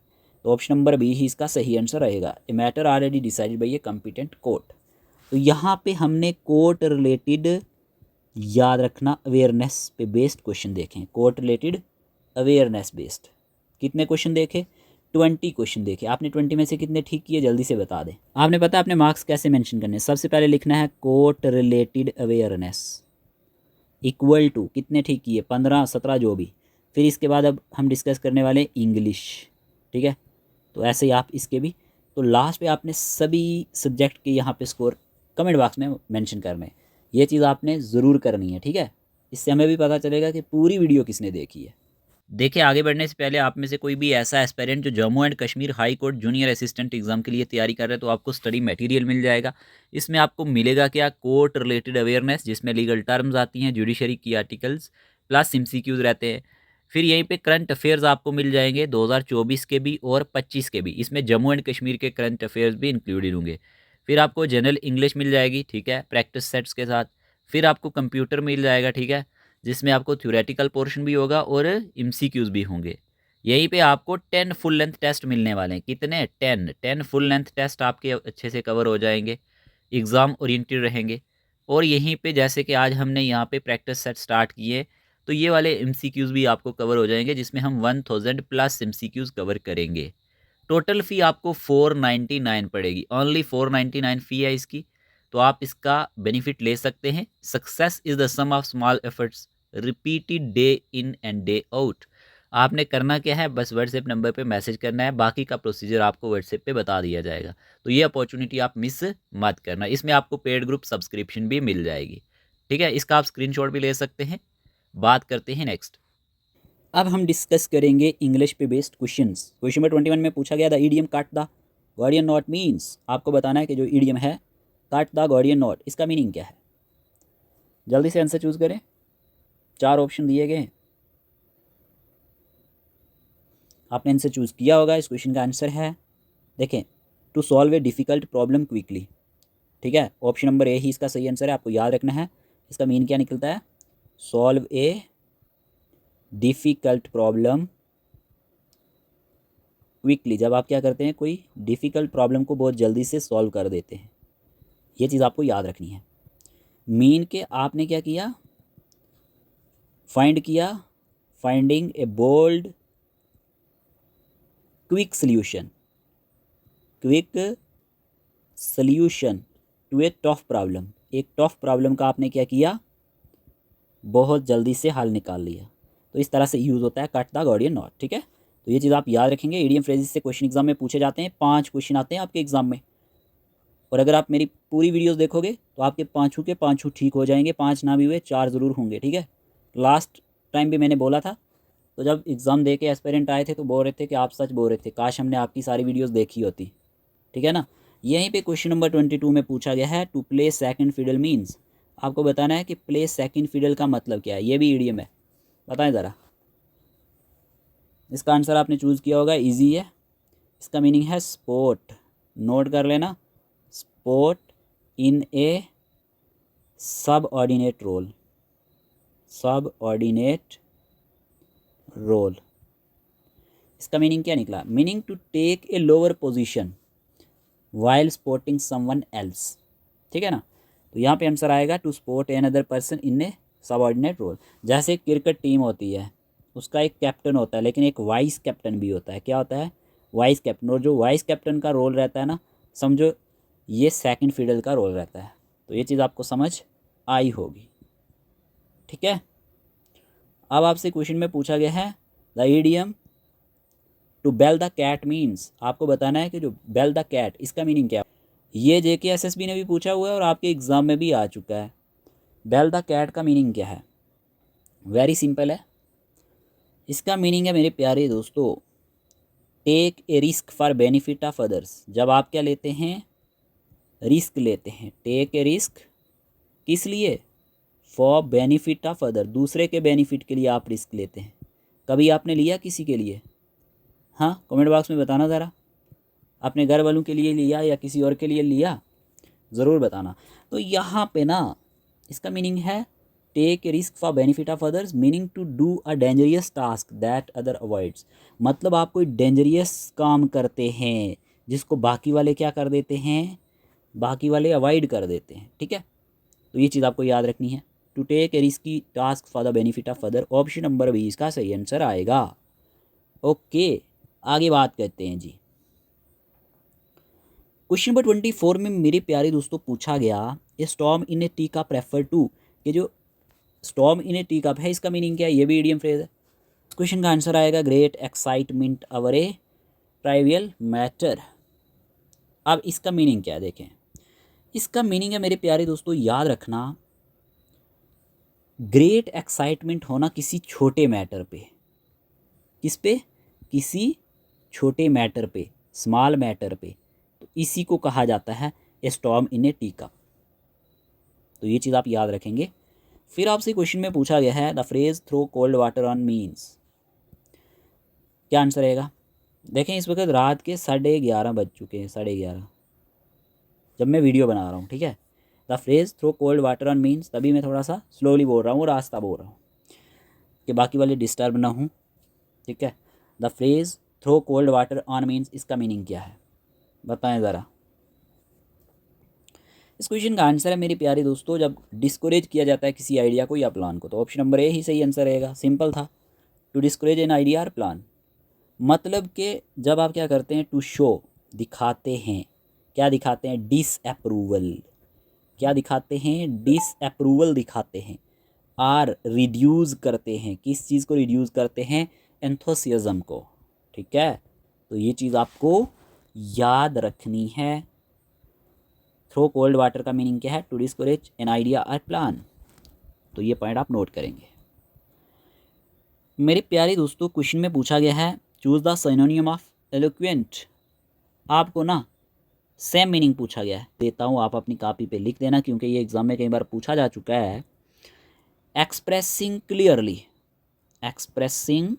तो ऑप्शन नंबर बी ही इसका सही आंसर रहेगा, ए matter already decided by a competent court. तो यहाँ पे हमने कोर्ट रिलेटेड, याद रखना, अवेयरनेस पे बेस्ड क्वेश्चन देखें। कोर्ट रिलेटेड अवेयरनेस बेस्ड कितने क्वेश्चन देखे? 20 क्वेश्चन देखे। आपने 20 में से कितने ठीक किए, जल्दी से बता दें। आपने पता आपने मार्क्स कैसे मेंशन करने हैं? सबसे पहले लिखना है court related awareness equal to कितने ठीक किए? 15, 17 जो भी। फिर इसके बाद अब हम डिस्कस करने वाले इंग्लिश। ठीक है, तो ऐसे ही आप इसके भी। तो लास्ट पे आपने सभी सब्जेक्ट के यहाँ पे स्कोर कमेंट बॉक्स में मेंशन करने हैं। ये चीज़ आपने ज़रूर करनी है। ठीक है, इससे हमें भी पता चलेगा कि पूरी वीडियो किसने देखी है। देखिए, आगे बढ़ने से पहले आप में से कोई भी ऐसा एस्पायरेंट जो Jammu and Kashmir high court junior assistant exam के लिए तैयारी कर रहे हैं, तो आपको स्टडी मटेरियल मिल जाएगा। इसमें आपको मिलेगा क्या? कोर्ट रिलेटेड अवेयरनेस, जिसमें लीगल टर्म्स आती हैं, जुडिशरी की आर्टिकल्स, प्लस एमसीक्यूज रहते हैं। फिर यहीं पे करंट अफेयर्स आपको मिल जाएंगे 2024 के भी और 25 के भी। इसमें जम्मू एंड कश्मीर के करंट अफेयर्स भी इंक्लूडेड होंगे। फिर आपको जनरल इंग्लिश मिल जाएगी, ठीक है, प्रैक्टिस सेट्स के साथ। फिर आपको कंप्यूटर मिल जाएगा, ठीक है, जिसमें आपको थ्योरेटिकल पोर्शन भी होगा और एमसीक्यूज भी होंगे। यहीं पे आपको 10 फुल लेंथ टेस्ट मिलने वाले हैं। कितने? 10 फुल लेंथ टेस्ट आपके अच्छे से कवर हो जाएंगे, एग्ज़ाम ओरिएंटेड रहेंगे। और यहीं पे जैसे कि आज हमने यहाँ पे प्रैक्टिस सेट स्टार्ट किए, तो ये वाले एमसीक्यूज भी आपको कवर हो जाएंगे, जिसमें हम 1000 प्लस एमसीक्यूज कवर करेंगे। टोटल फ़ी आपको 499 पड़ेगी, ओनली 499 फ़ी है इसकी। तो आप इसका बेनिफिट ले सकते हैं। Success is the sum of small efforts, repeated day in and day out. आपने करना क्या है, बस व्हाट्सएप नंबर पे मैसेज करना है, बाकी का प्रोसीजर आपको व्हाट्सएप पे बता दिया जाएगा। तो ये अपॉर्चुनिटी आप मिस मत करना। इसमें आपको पेड ग्रुप सब्सक्रिप्शन भी मिल जाएगी, ठीक है। इसका आप स्क्रीनशॉट भी ले सकते हैं। बात करते हैं नेक्स्ट। अब हम डिस्कस करेंगे इंग्लिश पे बेस्ड क्वेश्चंस। क्वेश्चन नंबर 21 में पूछा गया the idiom cut the guardian not means. आपको बताना है कि जो ईडियम है कट द गार्डियन नॉट, इसका मीनिंग क्या है। जल्दी से आंसर चूज करें, 4 ऑप्शन दिए गए हैं, आपने आंसर चूज किया होगा। इस क्वेश्चन का आंसर है, देखें, to solve a difficult problem quickly, ठीक है। ऑप्शन नंबर ए ही इसका सही आंसर है, आपको याद रखना है। इसका मीन क्या निकलता है, solve a difficult problem quickly. जब आप क्या करते हैं, कोई डिफ़िकल्ट प्रॉब्लम को बहुत जल्दी से सॉल्व कर देते हैं, ये चीज़ आपको याद रखनी है। मीन के आपने क्या किया, फाइंड किया, finding a bold quick solution, quick solution to a tough problem. एक टफ प्रॉब्लम का आपने क्या किया, बहुत जल्दी से हल निकाल लिया। तो इस तरह से यूज़ होता है कट द गार्डियन नॉट, ठीक है। तो ये चीज़ आप याद रखेंगे। ईडियम फ्रेजेस से क्वेश्चन एग्जाम में पूछे जाते हैं, 5 क्वेश्चन आते हैं आपके एग्जाम में। और अगर आप मेरी पूरी वीडियोस देखोगे तो आपके 5 के 5 ठीक हो जाएंगे, 5 ना भी हुए 4 ज़रूर होंगे, ठीक है। लास्ट टाइम भी मैंने बोला था, तो जब एग्ज़ाम दे के एस्पिरेंट आए थे तो बोल रहे थे कि आप सच बोल रहे थे, काश हमने आपकी सारी वीडियोस देखी होती, ठीक है ना। यहीं पे क्वेश्चन नंबर 22 में पूछा गया है to play second fiddle means. आपको बताना है कि प्ले सेकंड फिडल का मतलब क्या है। ये भी ईडियम है, बताएं ज़रा। इसका आंसर आपने चूज़ किया होगा, इजी है। इसका मीनिंग है स्पोर्ट, नोट कर लेना, sport in a subordinate role, subordinate role. इसका मीनिंग क्या निकला, meaning to take a lower position while supporting someone else, ठीक है ना। तो यहाँ पे आंसर आएगा to support another person in a subordinate role. जैसे क्रिकेट टीम होती है, उसका एक कैप्टन होता है, लेकिन एक वाइस कैप्टन भी होता है। क्या होता है, वाइस कैप्टन। और जो वाइस कैप्टन का रोल रहता है ना, समझो ये सेकंड फिडल का रोल रहता है। तो ये चीज़ आपको समझ आई होगी, ठीक है। अब आपसे क्वेश्चन में पूछा गया है the idiom to bell the cat means. आपको बताना है कि जो बेल द कैट, इसका मीनिंग क्या है। ये JKSSB ने भी पूछा हुआ है और आपके एग्ज़ाम में भी आ चुका है। बेल द कैट का मीनिंग क्या है, वेरी सिंपल है। इसका मीनिंग है मेरे प्यारे दोस्तों, take a risk for benefit of others. जब आप क्या लेते हैं, रिस्क लेते हैं, टेक ए रिस्क किस लिए, फॉर बेनिफिट ऑफ अदर, दूसरे के बेनिफिट के लिए आप रिस्क लेते हैं। कभी आपने लिया किसी के लिए, हाँ कमेंट बॉक्स में बताना ज़रा, अपने घर वालों के लिए लिया या किसी और के लिए लिया, ज़रूर बताना। तो यहाँ पे ना इसका मीनिंग है take a risk for benefit of others, meaning to do a dangerous task that other avoids. मतलब आप कोई डेंजरियस काम करते हैं जिसको बाकी वाले क्या कर देते हैं, बाकी वाले अवॉइड कर देते हैं, ठीक है। तो ये चीज़ आपको याद रखनी है, to take a risky task for the benefit of other. Option number 20 का सही आंसर आएगा। ओके, आगे बात करते हैं जी। क्वेश्चन नंबर 24 में मेरे प्यारे दोस्तों पूछा गया a storm in a tea cup refer to. कि जो storm in a tea cup है, इसका मीनिंग क्या है, ये भी ईडियम फ्रेज है। क्वेश्चन का आंसर आएगा great excitement over a trivial matter. अब इसका मीनिंग क्या है, देखें। इसका मीनिंग है मेरे प्यारे दोस्तों, याद रखना, ग्रेट एक्साइटमेंट होना किसी छोटे मैटर पे, किस पे, किसी छोटे मैटर पे, स्मॉल मैटर पे, तो इसी को कहा जाता है ए storm in a tea cup. तो ये चीज़ आप याद रखेंगे। फिर आपसे क्वेश्चन में पूछा गया है the phrase throw cold water on means. क्या आंसर रहेगा, देखें इस वक्त रात के 11:30 बज चुके हैं, 11:30 जब मैं वीडियो बना रहा हूँ, ठीक है। The phrase throw cold water on means, तभी मैं थोड़ा सा स्लोली बोल रहा हूँ, रास्ता बोल रहा हूँ कि बाकी वाले डिस्टर्ब ना हूँ, ठीक है। The phrase throw cold water on means, इसका मीनिंग क्या है, बताएं ज़रा। इस क्वेश्चन का आंसर है मेरे प्यारे दोस्तों, जब डिस्करेज किया जाता है किसी आइडिया को या प्लान को, तो ऑप्शन नंबर ए ही सही आंसर रहेगा। सिंपल था, टू डिस्करेज एन आइडिया और प्लान। मतलब कि जब आप क्या करते हैं, टू शो, दिखाते हैं, क्या दिखाते हैं, डिसअप्रूवल। क्या दिखाते हैं, डिसअप्रूवल दिखाते हैं। आर रिड्यूस करते हैं, किस चीज़ को रिड्यूस करते हैं, एंथुसियाज्म को, ठीक है। तो ये चीज़ आपको याद रखनी है। थ्रो कोल्ड वाटर का मीनिंग क्या है, टू डिस्करेज एन आइडिया और प्लान। तो ये पॉइंट आप नोट करेंगे। मेरे प्यारे दोस्तों, क्वेश्चन में पूछा गया है choose the synonym of eloquent. आपको ना सेम मीनिंग पूछा गया है, देता हूँ, आप अपनी कॉपी पे लिख देना क्योंकि ये एग्जाम में कई बार पूछा जा चुका है। Expressing clearly, expressing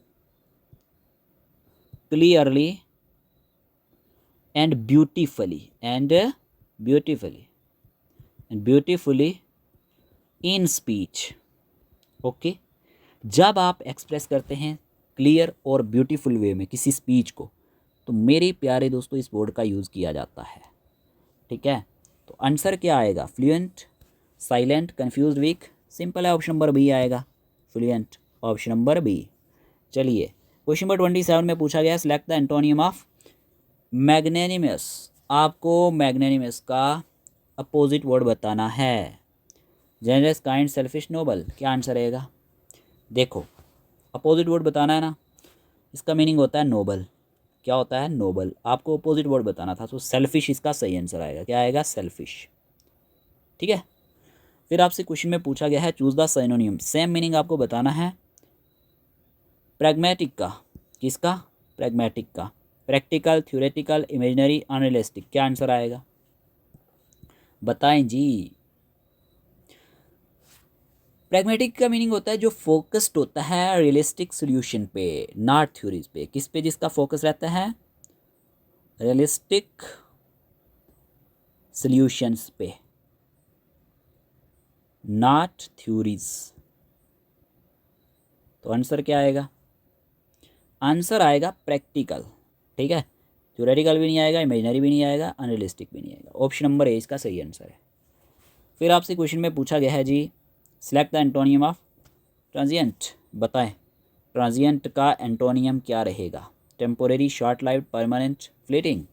clearly and beautifully, and beautifully, and beautifully in speech. Okay, जब आप एक्सप्रेस करते हैं क्लियर और ब्यूटीफुल वे में किसी स्पीच को, तो मेरे प्यारे दोस्तों इस वर्ड का यूज़ किया जाता है, ठीक है। तो आंसर क्या आएगा, fluent, silent, confused, weak. Simple है, ऑप्शन नंबर बी आएगा, फ्लुएंट, ऑप्शन नंबर बी। चलिए क्वेश्चन नंबर 27 में पूछा गया select the antonym of magnanimous. आपको मैग्नेनिमस का अपोजिट वर्ड बताना है। Generous, kind, selfish, noble. क्या आंसर रहेगा, देखो अपोजिट वर्ड बताना है ना, इसका मीनिंग होता है नोबल। क्या होता है, नोबल। आपको अपोजिट वर्ड बताना था, तो सेल्फिश इसका सही आंसर आएगा। क्या आएगा, सेल्फिश, ठीक है। फिर आपसे क्वेश्चन में पूछा गया है choose the synonym, same meaning आपको बताना है प्रैग्मेटिक का। किसका, प्रैग्मेटिक का। Practical, theoretical, imaginary, unrealistic. क्या आंसर आएगा, बताएं जी। प्रैग्मेटिक का मीनिंग होता है जो फोकस्ड होता है रियलिस्टिक सॉल्यूशन पे, नॉट थ्योरीज पे। किस पे जिसका फोकस रहता है, रियलिस्टिक सॉल्यूशंस पे, नॉट थ्योरीज। तो आंसर क्या आएगा, आंसर आएगा प्रैक्टिकल, ठीक है। थ्योरेटिकल भी नहीं आएगा, इमेजिनरी भी नहीं आएगा, अनरियलिस्टिक भी नहीं आएगा। ऑप्शन नंबर ए इसका सही आंसर है। फिर आपसे क्वेश्चन में पूछा गया है जी select the antonym of transient. बताएं ट्रांजिएंट का एंटोनियम क्या रहेगा, temporary, short lived, permanent, fleeting.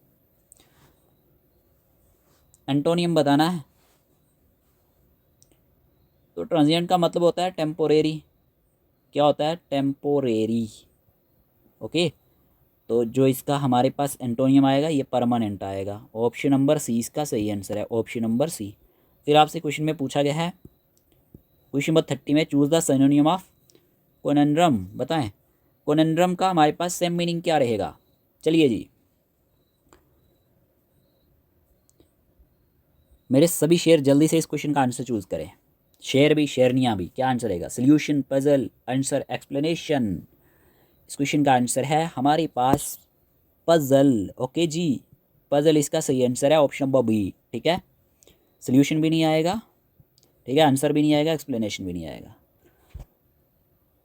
Antonym बताना है। तो ट्रांजिएंट का मतलब होता है टेम्पोरेरी। क्या होता है, टेम्पोरेरी, ओके। तो जो इसका हमारे पास एंटोनियम आएगा ये परमानेंट आएगा। ऑप्शन नंबर सी इसका सही आंसर है, ऑप्शन नंबर सी। फिर आपसे क्वेश्चन में पूछा गया है क्वेश्चन नंबर 30 में चूज द सिनोनिम ऑफ कोनंड्रम। बताएं कोनंड्रम का हमारे पास सेम मीनिंग क्या रहेगा। चलिए जी, मेरे सभी शेयर जल्दी से इस क्वेश्चन का आंसर चूज करें। शेयर भी, शेरनियाँ भी। क्या आंसर रहेगा, सोल्यूशन, पजल, आंसर, एक्सप्लेनेशन। इस क्वेश्चन का आंसर है हमारे पास पजल, ओके जी। पजल इसका सही आंसर है, ऑप्शन नंबर बी, ठीक है। सोल्यूशन भी नहीं आएगा, ठीक है, आंसर भी नहीं आएगा, एक्सप्लेनेशन भी नहीं आएगा।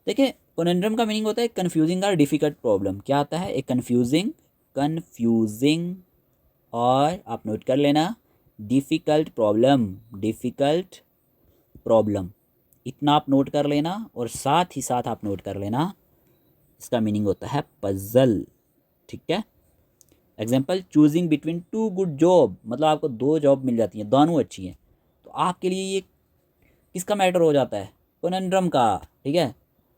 देखिए कोनंड्रम का मीनिंग होता है कन्फ्यूजिंग और डिफिकल्ट प्रॉब्लम। क्या आता है, एक कन्फ्यूजिंग और आप नोट कर लेना डिफ़िकल्ट प्रॉब्लम, डिफ़िकल्ट प्रॉब्लम। इतना आप नोट कर लेना और साथ ही साथ आप नोट कर लेना इसका मीनिंग होता है पजल, ठीक है। Example choosing between two good job, मतलब आपको दो जॉब मिल जाती हैं, दोनों अच्छी हैं, तो आपके लिए ये किसका मैटर हो जाता है, कोनंड्रम का, ठीक है।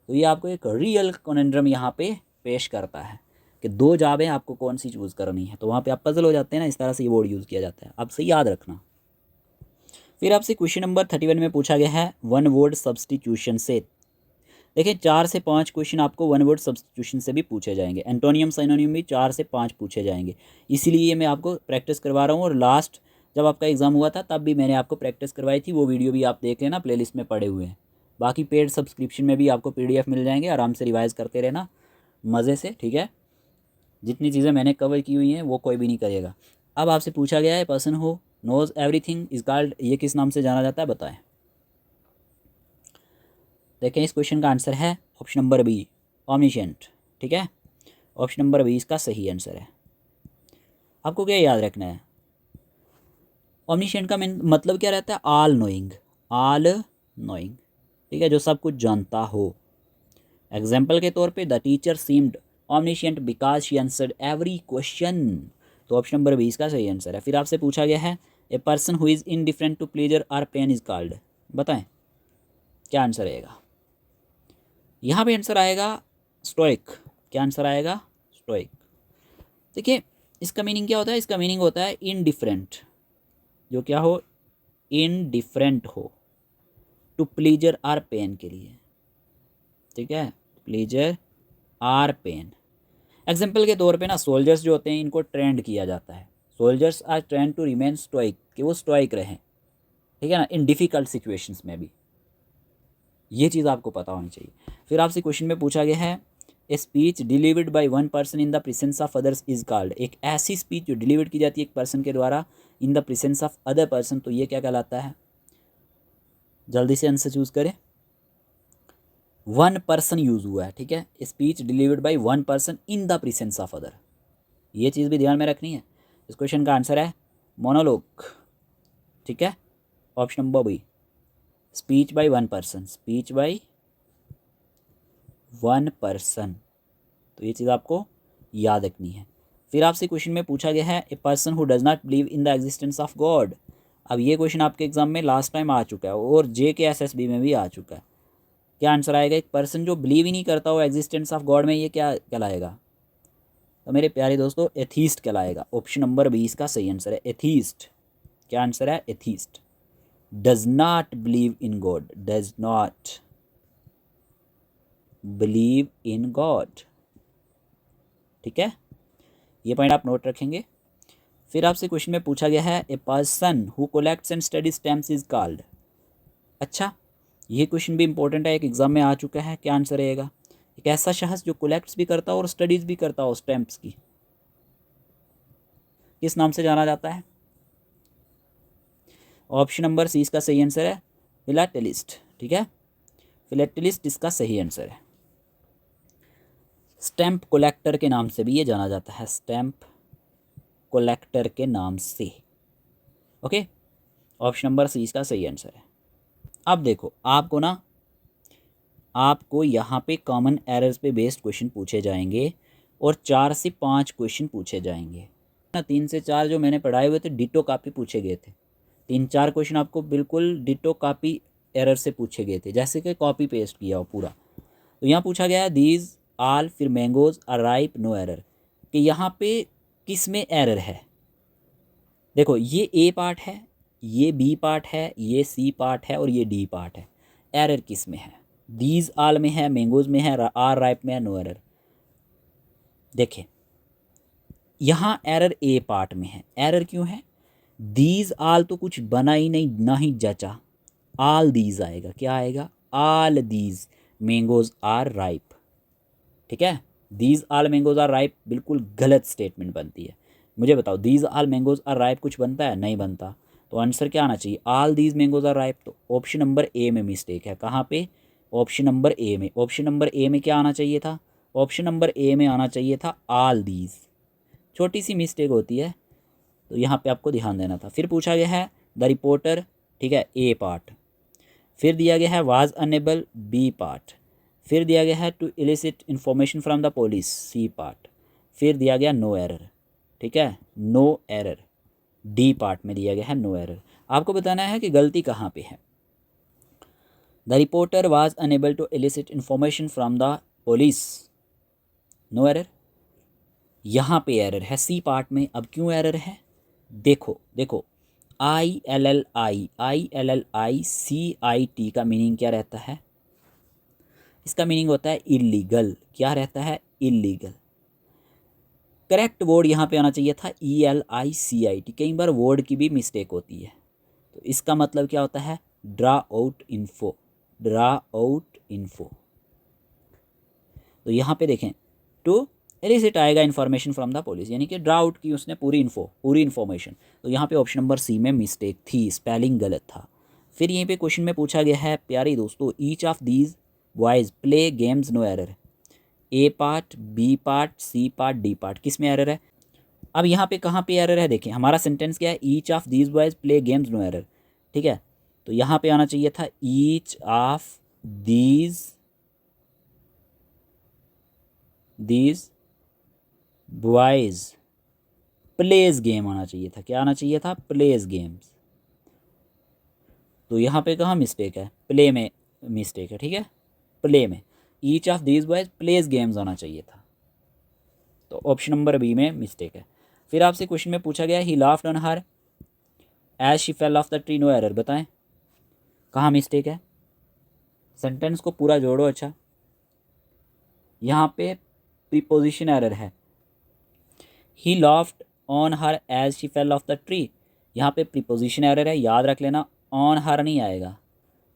तो ये आपको एक रियल कोनंड्रम यहाँ पे पेश करता है कि दो जॉबें आपको कौन सी चूज़ करनी है, तो वहाँ पे आप पजल हो जाते हैं ना। इस तरह से ये वर्ड यूज़ किया जाता है, आपसे याद रखना। फिर आपसे क्वेश्चन नंबर 31 में पूछा गया है वन वर्ड सब्सटीट्यूशन से। देखिए 4 से 5 क्वेश्चन आपको वन वर्ड सब्सटीट्यूशन से भी पूछे जाएंगे, एंटोनियम सिनोनिम भी 4 से 5 पूछे जाएंगे। इसीलिए मैं आपको प्रैक्टिस करवा रहा हूँ। और लास्ट जब आपका एग्ज़ाम हुआ था तब भी मैंने आपको प्रैक्टिस करवाई थी, वो वीडियो भी आप देख लेना, प्लेलिस्ट में पड़े हुए हैं। बाकी पेड सब्सक्रिप्शन में भी आपको PDF मिल जाएंगे, आराम से रिवाइज़ करते रहना मज़े से, ठीक है। जितनी चीज़ें मैंने कवर की हुई हैं वो कोई भी नहीं करेगा। अब आपसे पूछा गया है पर्सन हो नोज एवरीथिंग इज कॉल्ड, ये किस नाम से जाना जाता है, बताएं। देखें इस क्वेश्चन का आंसर है ऑप्शन नंबर बी, ओमनिशेंट, ठीक है। ऑप्शन नंबर बी इसका सही आंसर है। आपको क्या याद रखना है, ओमनिशेंट का मतलब क्या रहता है, ऑल नोइंग, ऑल नोइंग, ठीक है, जो सब कुछ जानता हो। एग्जाम्पल के तौर पे the teacher seemed omniscient because she answered every question. तो ऑप्शन नंबर 20 का सही आंसर है। फिर आपसे पूछा गया है a person who is indifferent to pleasure और पेन इज कॉल्ड। बताएं क्या आंसर आएगा? यहाँ पे आंसर आएगा स्टोइक। क्या आंसर आएगा? स्टोइक। देखिए इसका मीनिंग क्या होता है? इसका मीनिंग होता है इनडिफरेंट, जो क्या हो? इनडिफरेंट हो टू प्लीजर आर पेन के लिए, ठीक है, प्लीजर आर पेन। एग्जाम्पल के तौर पे ना सोल्जर्स जो होते हैं इनको ट्रेंड किया जाता है, soldiers are trained to remain stoic, कि वो स्टोइक रहें, ठीक है ना, इन डिफ़िकल्ट सिचुएशंस में भी। ये चीज़ आपको पता होनी चाहिए। फिर आपसे क्वेश्चन में पूछा गया है a speech delivered by one person in the presence of others is called. एक ऐसी स्पीच जो डिलीवर्ड की जाती है एक पर्सन के द्वारा in the presence of other person, तो ये क्या कहलाता है? जल्दी से आंसर चूज करें। वन पर्सन यूज हुआ है, ठीक है, speech delivered by one person in the presence of other, ये चीज़ भी ध्यान में रखनी है। इस क्वेश्चन का आंसर है मोनोलॉग, ठीक है, option number B, speech by one person, speech by one person, तो ये चीज़ आपको याद रखनी है। फिर आपसे क्वेश्चन में पूछा गया है a person who does not believe in the existence of God. अब ये क्वेश्चन आपके एग्जाम में लास्ट टाइम आ चुका है और JKSSB में भी आ चुका है। क्या आंसर आएगा? एक पर्सन जो बिलीव ही नहीं करता हो एग्जिस्टेंस ऑफ गॉड में, ये क्या कहलाएगा? तो मेरे प्यारे दोस्तों एथीस्ट कहलाएगा। ऑप्शन नंबर 20 का सही आंसर है एथीस्ट। क्या आंसर है? Atheist. Does not believe in God, does not believe in God, ठीक है, ये पॉइंट आप नोट रखेंगे। फिर आपसे क्वेश्चन में पूछा गया है a person who collects and study stamps is called. अच्छा, ये क्वेश्चन भी इंपॉर्टेंट है, एक एग्जाम में आ चुका है। क्या आंसर रहेगा? एक ऐसा शख्स जो कलेक्ट्स भी करता हो और स्टडीज भी करता हो स्टैम्प्स की, किस नाम से जाना जाता है? ऑप्शन नंबर सी इसका सही आंसर है फिलाटेलिस्ट, ठीक है, फिलाटेलिस्ट इसका सही आंसर है। स्टैम्प कलेक्टर के नाम से भी ये जाना जाता है, स्टैम्प कलेक्टर के नाम से। ओके, ऑप्शन नंबर सी इसका सही आंसर है। अब देखो आपको यहाँ पे कॉमन एरर्स पे बेस्ड क्वेश्चन पूछे जाएंगे और 4 से 5 क्वेश्चन पूछे जाएंगे ना। 3 से 4 जो मैंने पढ़ाए हुए थे डिटो कॉपी पूछे गए थे, 3-4 क्वेश्चन आपको बिल्कुल डिटो कॉपी एरर से पूछे गए थे, जैसे कि कॉपी पेस्ट किया हो पूरा। तो यहाँ पूछा गया है दीज आल, फिर mangoes are ripe no error, कि यहाँ पे किस में एरर है? देखो ये ए पार्ट है, ये बी पार्ट है, ये सी पार्ट है और ये डी पार्ट है। एरर किस में है? दीज आल में है, मैंगोज में है, आर राइप में है, नो एरर। देखें यहाँ एरर ए पार्ट में है। एरर क्यों है? दीज आल तो कुछ बना ही नहीं, ना ही जचा, आल दीज आएगा। क्या आएगा? All these mangoes are ripe, ठीक है। These all mangoes are ripe बिल्कुल गलत स्टेटमेंट बनती है। मुझे बताओ these all mangoes are ripe कुछ बनता है? नहीं बनता। तो आंसर क्या आना चाहिए? All these mangoes are ripe. तो ऑप्शन नंबर ए में मिस्टेक है। कहाँ पे? ऑप्शन नंबर ए में। ऑप्शन नंबर ए में क्या आना चाहिए था? ऑप्शन नंबर ए में आना चाहिए था आल दीज। छोटी सी मिस्टेक होती है, तो यहाँ पे आपको ध्यान देना था। फिर पूछा गया है द रिपोर्टर, ठीक है, ए पार्ट। फिर दिया गया है वाज अनेबल, बी पार्ट। फिर दिया गया है to elicit information from the police, C part. फिर दिया गया नो एरर, ठीक है, नो एरर, डी पार्ट में दिया गया है नो एरर। आपको बताना है कि गलती कहाँ पे है। The reporter was unable to elicit information from the police, no error. यहाँ पे एरर है सी पार्ट में। अब क्यों एरर है? देखो ILLICIT का मीनिंग क्या रहता है? इसका मीनिंग होता है इलीगल। क्या रहता है? इलीगल। करेक्ट वर्ड यहाँ पे आना चाहिए था ELICIT। कई बार वर्ड की भी मिस्टेक होती है, तो इसका मतलब क्या होता है? Draw out info, draw out info. तो यहाँ पे देखें टू एलिसिट आएगा इन्फॉर्मेशन फ्रॉम द पुलिस, यानी कि ड्रा आउट की उसने पूरी इन्फॉर्मेशन। तो यहाँ पे ऑप्शन नंबर सी में मिस्टेक थी, स्पेलिंग गलत था। फिर यहीं पे क्वेश्चन में पूछा गया है प्यारे दोस्तों each of these boys play games no error. A part, B part, C part, D part, किस में एरर है? अब यहाँ पे कहाँ पे एरर है? देखिए हमारा सेंटेंस क्या है? Each of these boys play games no error, ठीक है। तो यहाँ पे आना चाहिए था each of these boys plays game आना चाहिए था। क्या आना चाहिए था? Plays games. तो यहाँ पे कहाँ मिस्टेक है? प्ले में मिस्टेक है, ठीक है। प्ले में each of these boys plays games होना चाहिए था, तो ऑप्शन नंबर बी में मिस्टेक है। फिर आपसे क्वेश्चन में पूछा गया he laughed on her as she fell off the tree, no error, बताएं कहाँ मिस्टेक है। सेंटेंस को पूरा जोड़ो। अच्छा, यहाँ पे प्रीपोजिशन एरर है। He laughed on her as she fell off the tree, यहाँ पे प्रीपोजिशन एरर है, याद रख लेना। ऑन हर नहीं आएगा,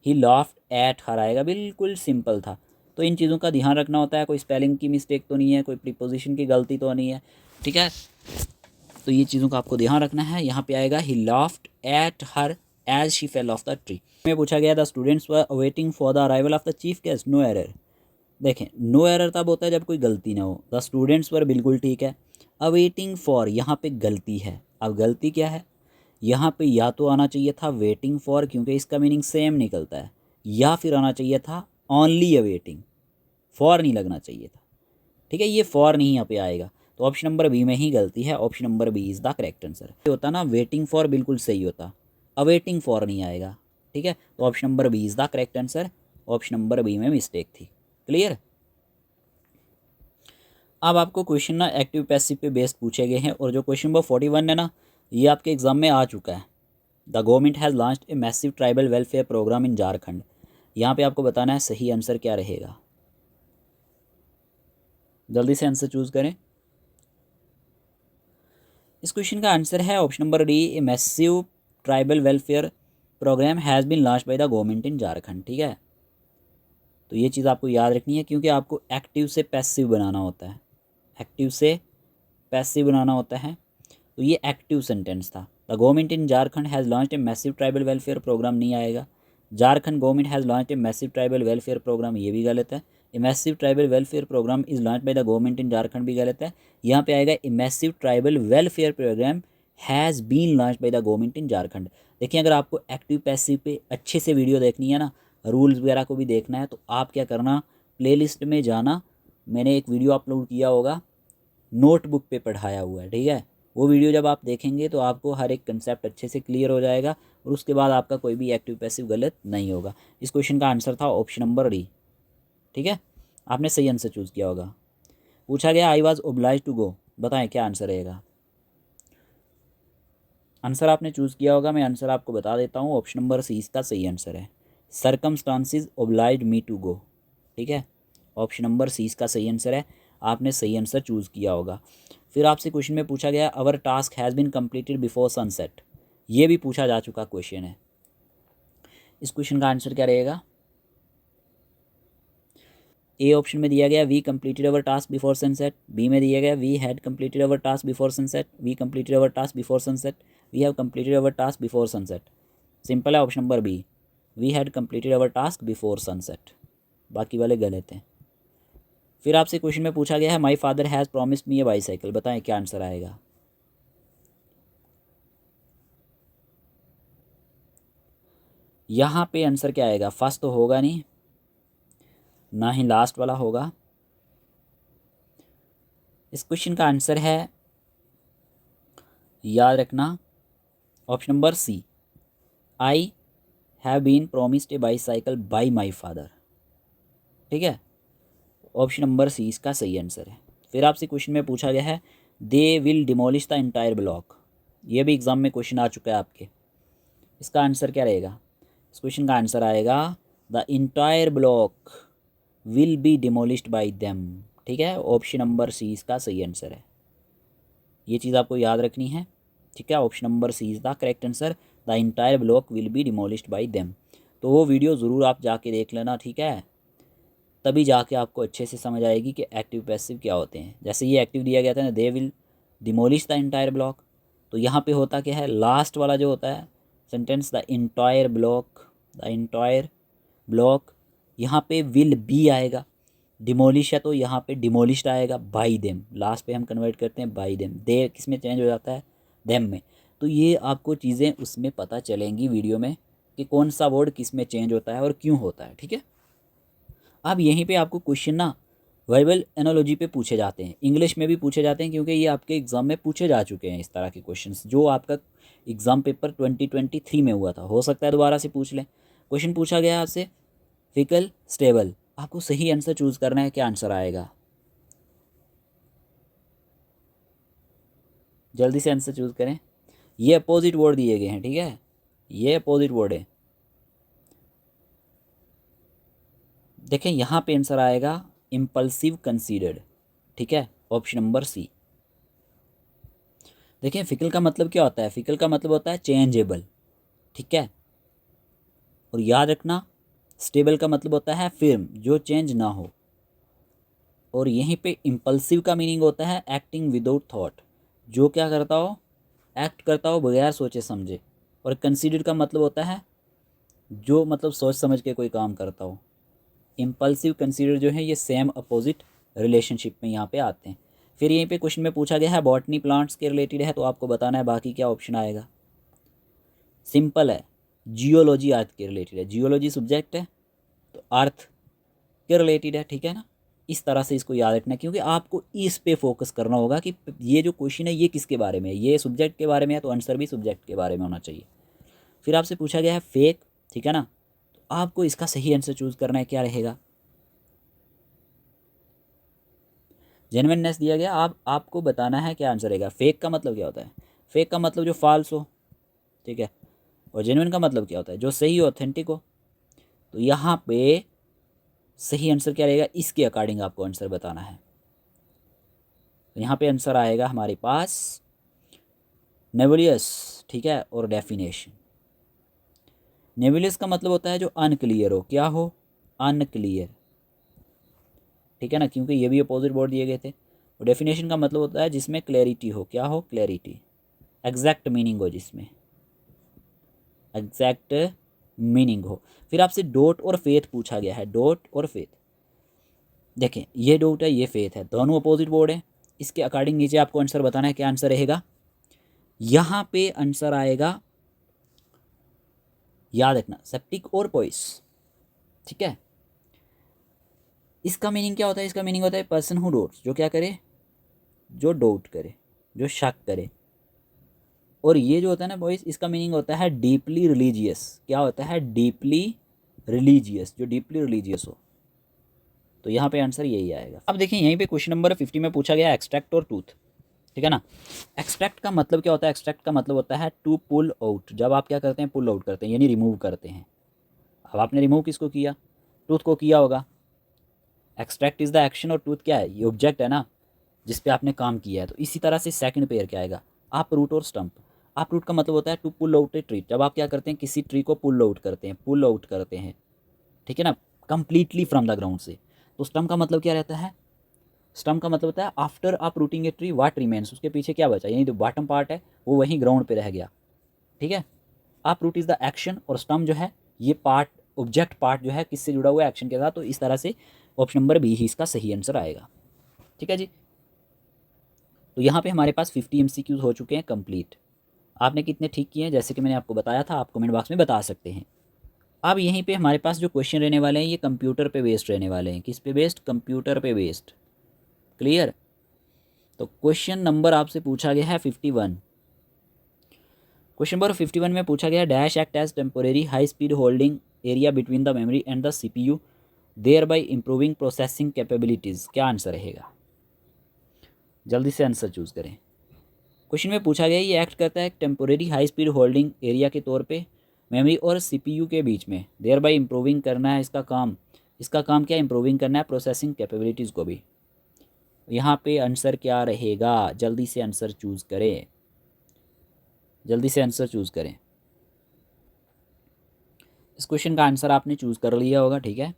ही लाफ्ड एट हर आएगा। बिल्कुल सिंपल था। तो इन चीज़ों का ध्यान रखना होता है, कोई स्पेलिंग की मिस्टेक तो नहीं है, कोई प्रीपोजिशन की गलती तो नहीं है, ठीक है। तो ये चीज़ों का आपको ध्यान रखना है। यहाँ पे आएगा he laughed at her as she fell off the tree. में पूछा गया the students were awaiting for the arrival of the chief guest, no error. देखें, नो एरर तब होता है जब कोई गलती ना हो। द स्टूडेंट्स पर बिल्कुल ठीक है। अवेटिंग फॉर यहाँ पे गलती है। अब गलती क्या है, यहाँ पे या तो आना चाहिए था वेटिंग फॉर, क्योंकि इसका मीनिंग सेम निकलता है, या फिर आना चाहिए था ओनली अवेटिंग, फॉर नहीं लगना चाहिए था, ठीक है। ये फॉर नहीं यहाँ पे आएगा, तो ऑप्शन नंबर बी में ही गलती है। Option number B is the correct answer. होता ना वेटिंग फॉर बिल्कुल सही होता, अवेटिंग फॉर नहीं आएगा, ठीक है। तो option number B is the correct answer. Option number B में मिस्टेक थी। क्लियर। अब आपको क्वेश्चन ना एक्टिव पैसिव पे बेस्ड पूछे गए हैं, और जो क्वेश्चन नंबर 41 है ना, ये आपके एग्जाम में आ चुका है। The government has launched a massive tribal welfare programme in Jharkhand. यहाँ पे आपको बताना है सही आंसर क्या रहेगा। जल्दी से आंसर चूज करें। इस क्वेश्चन का आंसर है option number D, a massive tribal welfare programme has been launched by the government in Jharkhand, ठीक है। तो ये चीज़ आपको याद रखनी है, क्योंकि आपको एक्टिव से पैसिव बनाना होता है, एक्टिव से पैसिव बनाना होता है। तो ये एक्टिव सेंटेंस था। The government in Jharkhand has launched a massive tribal welfare programme नहीं आएगा। Jharkhand government has launched a massive tribal welfare programme, ये भी गलत है। A massive tribal welfare programme is launch by the government in Jharkhand भी गलत है। यहाँ पे आएगा a massive tribal welfare programme has been launch by the government in Jharkhand. देखिए, अगर आपको एक्टिव पैसिव पे अच्छे से वीडियो देखनी है ना, रूल्स वगैरह को भी देखना है, तो आप क्या करना, प्लेलिस्ट में जाना। मैंने एक वीडियो अपलोड किया होगा, नोटबुक पे पढ़ाया हुआ है, ठीक है। वो वीडियो जब आप देखेंगे तो आपको हर एक कंसेप्ट अच्छे से क्लियर हो जाएगा, और उसके बाद आपका कोई भी एक्टिव पैसिव गलत नहीं होगा। इस क्वेश्चन का आंसर था ऑप्शन नंबर डी, ठीक है। आपने सही आंसर चूज़ किया होगा। पूछा गया I was oblige to go, बताएं क्या आंसर रहेगा। आंसर आपने चूज़ किया होगा, मैं आंसर आपको बता देता हूँ। ऑप्शन नंबर सी इसका सही आंसर है, circumstances oblige me to go, ठीक है। ऑप्शन नंबर सी इसका सही आंसर है। आपने सही आंसर चूज़ किया होगा। फिर आपसे क्वेश्चन में पूछा गया our task has been completed before sunset, ये भी पूछा जा चुका क्वेश्चन है। इस क्वेश्चन का आंसर क्या रहेगा। ए ऑप्शन में दिया गया we completed our task before sunset, B में दिया गया we had completed our task before sunset, we completed our task before sunset, we have completed our task before sunset. Simple है, option number B, we had completed our task before sunset. बाकी वाले गलत हैं। फिर आपसे क्वेश्चन में पूछा गया है my father has promised me A bicycle, बताएं क्या आंसर आएगा। यहाँ पे आंसर क्या आएगा, फर्स्ट तो होगा नहीं, ना ही लास्ट वाला होगा। इस क्वेश्चन का आंसर है, याद रखना, option number C, I have been promised a bicycle by my father, ठीक है। ऑप्शन नंबर सी इसका सही आंसर है। फिर आपसे क्वेश्चन में पूछा गया है they will demolish the entire block, ये भी एग्जाम में क्वेश्चन आ चुका है आपके। इसका आंसर क्या रहेगा। इस क्वेश्चन का आंसर आएगा the entire block will be demolished by them, ठीक है। ऑप्शन नंबर सी इसका सही आंसर है। ये चीज़ आपको याद रखनी है, ठीक है। Option number C is the correct answer, the entire block will be demolished by them. तो वो वीडियो ज़रूर आप जाके देख लेना, ठीक है। तभी जाके आपको अच्छे से समझ आएगी कि एक्टिव पैसिव क्या होते हैं। जैसे ये एक्टिव दिया गया था ना, they will demolish the entire block, तो यहाँ पे होता क्या है, लास्ट वाला जो होता है sentence, the entire block, the entire block, यहाँ पे विल बी आएगा। डिमोलिश है तो यहाँ पे डिमोलिश्ड आएगा बाई देम, लास्ट पे हम कन्वर्ट करते हैं बाई देम, दे किस में चेंज हो जाता है, देम में। तो ये आपको चीज़ें उसमें पता चलेंगी वीडियो में कि कौन सा वर्ड किस में चेंज होता है और क्यों होता है, ठीक है। अब यहीं पे आपको क्वेश्चन ना वर्बल एनोलॉजी पे पूछे जाते हैं, इंग्लिश में भी पूछे जाते हैं, क्योंकि ये आपके एग्ज़ाम में पूछे जा चुके हैं इस तरह के क्वेश्चंस, जो आपका एग्ज़ाम पेपर 2023 में हुआ था। हो सकता है दोबारा से पूछ लें। क्वेश्चन पूछा गया आपसे फिकल, स्टेबल। आपको सही आंसर चूज करना है, क्या आंसर आएगा? जल्दी से आंसर चूज करें। ये अपोजिट वर्ड दिए गए हैं, ठीक है, ये अपोजिट वर्ड है। देखें यहाँ पे आंसर आएगा इम्पल्सिव कंसीडर्ड, ठीक है, ऑप्शन नंबर सी। देखें फिकल का मतलब क्या होता है? फिकल का मतलब होता है चेंजेबल, ठीक है। और याद रखना स्टेबल का मतलब होता है फिर्म, जो चेंज ना हो। और यहीं पे इम्पल्सिव का मीनिंग होता है एक्टिंग विदाउट थॉट, जो क्या करता हो, एक्ट करता हो बगैर सोचे समझे। और कंसीडर का मतलब होता है जो मतलब सोच समझ के कोई काम करता हो। इम्पल्सिव कंसीडर जो है ये सेम अपोजिट रिलेशनशिप में यहाँ पे आते हैं। फिर यहीं पे क्वेश्चन में पूछा गया है बॉटनी प्लांट्स के रिलेटेड है, तो आपको बताना है बाकी क्या ऑप्शन आएगा। सिंपल है, जियोलॉजी अर्थ के रिलेटेड है, जियोलॉजी सब्जेक्ट है तो अर्थ के रिलेटेड है, ठीक है ना। इस तरह से इसको याद रखना है, क्योंकि आपको इस पे फोकस करना होगा कि ये जो क्वेश्चन है ये किसके बारे में है, ये सब्जेक्ट के बारे में है तो आंसर भी सब्जेक्ट के बारे में होना चाहिए। फिर आपसे पूछा गया है फेक, ठीक है ना, तो आपको इसका सही आंसर चूज करना है, क्या रहेगा। जेन्युइननेस दिया गया, आपको बताना है क्या आंसर रहेगा। फेक का मतलब क्या होता है? फेक का मतलब जो फॉल्स हो, ठीक है। और जेन्युइन का मतलब क्या होता है? जो सही हो, ऑथेंटिक हो। तो यहाँ पे सही आंसर क्या रहेगा, इसके अकॉर्डिंग आपको आंसर बताना है। तो यहाँ पे आंसर आएगा हमारे पास नेबुलियस, ठीक है, और डेफिनेशन। नेबुलियस का मतलब होता है जो अनक्लियर हो, क्या हो, अनक्लियर, ठीक है ना, क्योंकि ये भी अपोजिट वर्ड दिए गए थे। और डेफिनेशन का मतलब होता है जिसमें क्लैरिटी हो, क्या हो, क्लैरिटी, एग्जैक्ट मीनिंग हो, जिसमें एग्जैक्ट मीनिंग हो। फिर आपसे डोट और फेथ पूछा गया है, डोट और फेथ। देखें ये डोट है, ये फेथ है, दोनों अपोजिट वर्ड है। इसके अकॉर्डिंग नीचे आपको आंसर बताना है, क्या आंसर रहेगा। यहाँ पे आंसर आएगा, याद रखना, सेप्टिक और पॉइस, ठीक है। इसका मीनिंग क्या होता है? इसका मीनिंग होता है पर्सन हु डोट्स, जो क्या करे, जो डाउट करे, जो शक करे। और ये जो होता है ना बॉयज, इसका मीनिंग होता है डीपली रिलीजियस, क्या होता है, डीपली रिलीजियस, जो डीपली रिलीजियस हो। तो यहाँ पे आंसर यही आएगा। अब देखिए यहीं पे क्वेश्चन नंबर 50 में पूछा गया एक्सट्रैक्ट और टूथ, ठीक है ना। एक्सट्रैक्ट का मतलब क्या होता है? एक्सट्रैक्ट का मतलब होता है टू पुल आउट, जब आप क्या करते हैं, पुल आउट करते हैं, यानी रिमूव करते हैं। अब आपने रिमूव किसको किया, टूथ को किया होगा। एक्सट्रैक्ट इज द एक्शन और टूथ क्या है, ये ऑब्जेक्ट है ना जिस पे आपने काम किया है। तो इसी तरह से सेकंड पेयर क्या आएगा, आप रूट और स्टंप। आप रूट का मतलब होता है to pull out a tree, जब आप क्या करते हैं, किसी ट्री को पुल आउट करते हैं, पुल आउट करते हैं, ठीक है ना, कंप्लीटली फ्रॉम द ग्राउंड से। तो स्टंप का मतलब क्या रहता है, स्टंप का मतलब होता है आफ्टर आप rooting a tree what remains, उसके पीछे क्या बचा, यानी जो बॉटम पार्ट है वो वहीं ग्राउंड पे रह गया, ठीक है। आप रूट इज़ द एक्शन और स्टंप जो है ये पार्ट, ऑब्जेक्ट पार्ट जो है किससे जुड़ा हुआ है, एक्शन के साथ। तो इस तरह से ऑप्शन नंबर बी ही इसका सही आंसर आएगा, ठीक है जी। तो यहाँ पे हमारे पास 50 MCQs हो चुके हैं कंप्लीट। आपने कितने ठीक किए हैं, जैसे कि मैंने आपको बताया था, आप कमेंट बॉक्स में बता सकते हैं। अब यहीं पे हमारे पास जो क्वेश्चन रहने वाले हैं ये कंप्यूटर पे बेस्ड रहने वाले हैं। किस पे बेस्ड, कंप्यूटर पे बेस्ड, क्लियर। तो क्वेश्चन नंबर आपसे पूछा गया है 51। क्वेश्चन नंबर 51 में पूछा गया dash act as temporary high speed holding area between the memory and the CPU thereby improving processing capabilities, क्या आंसर रहेगा। जल्दी से आंसर चूज करें। क्वेश्चन में पूछा गया ये एक्ट करता है temporary high speed holding area के तौर पे मेमोरी और CPU के बीच में, देयर बाई इंप्रूविंग करना है इसका काम। इसका काम क्या, इंप्रूविंग करना है प्रोसेसिंग कैपेबिलिटीज़ को भी। यहाँ पे आंसर क्या रहेगा, जल्दी से आंसर चूज करें, जल्दी से आंसर चूज करें। इस क्वेश्चन का आंसर आपने चूज कर लिया होगा, ठीक है।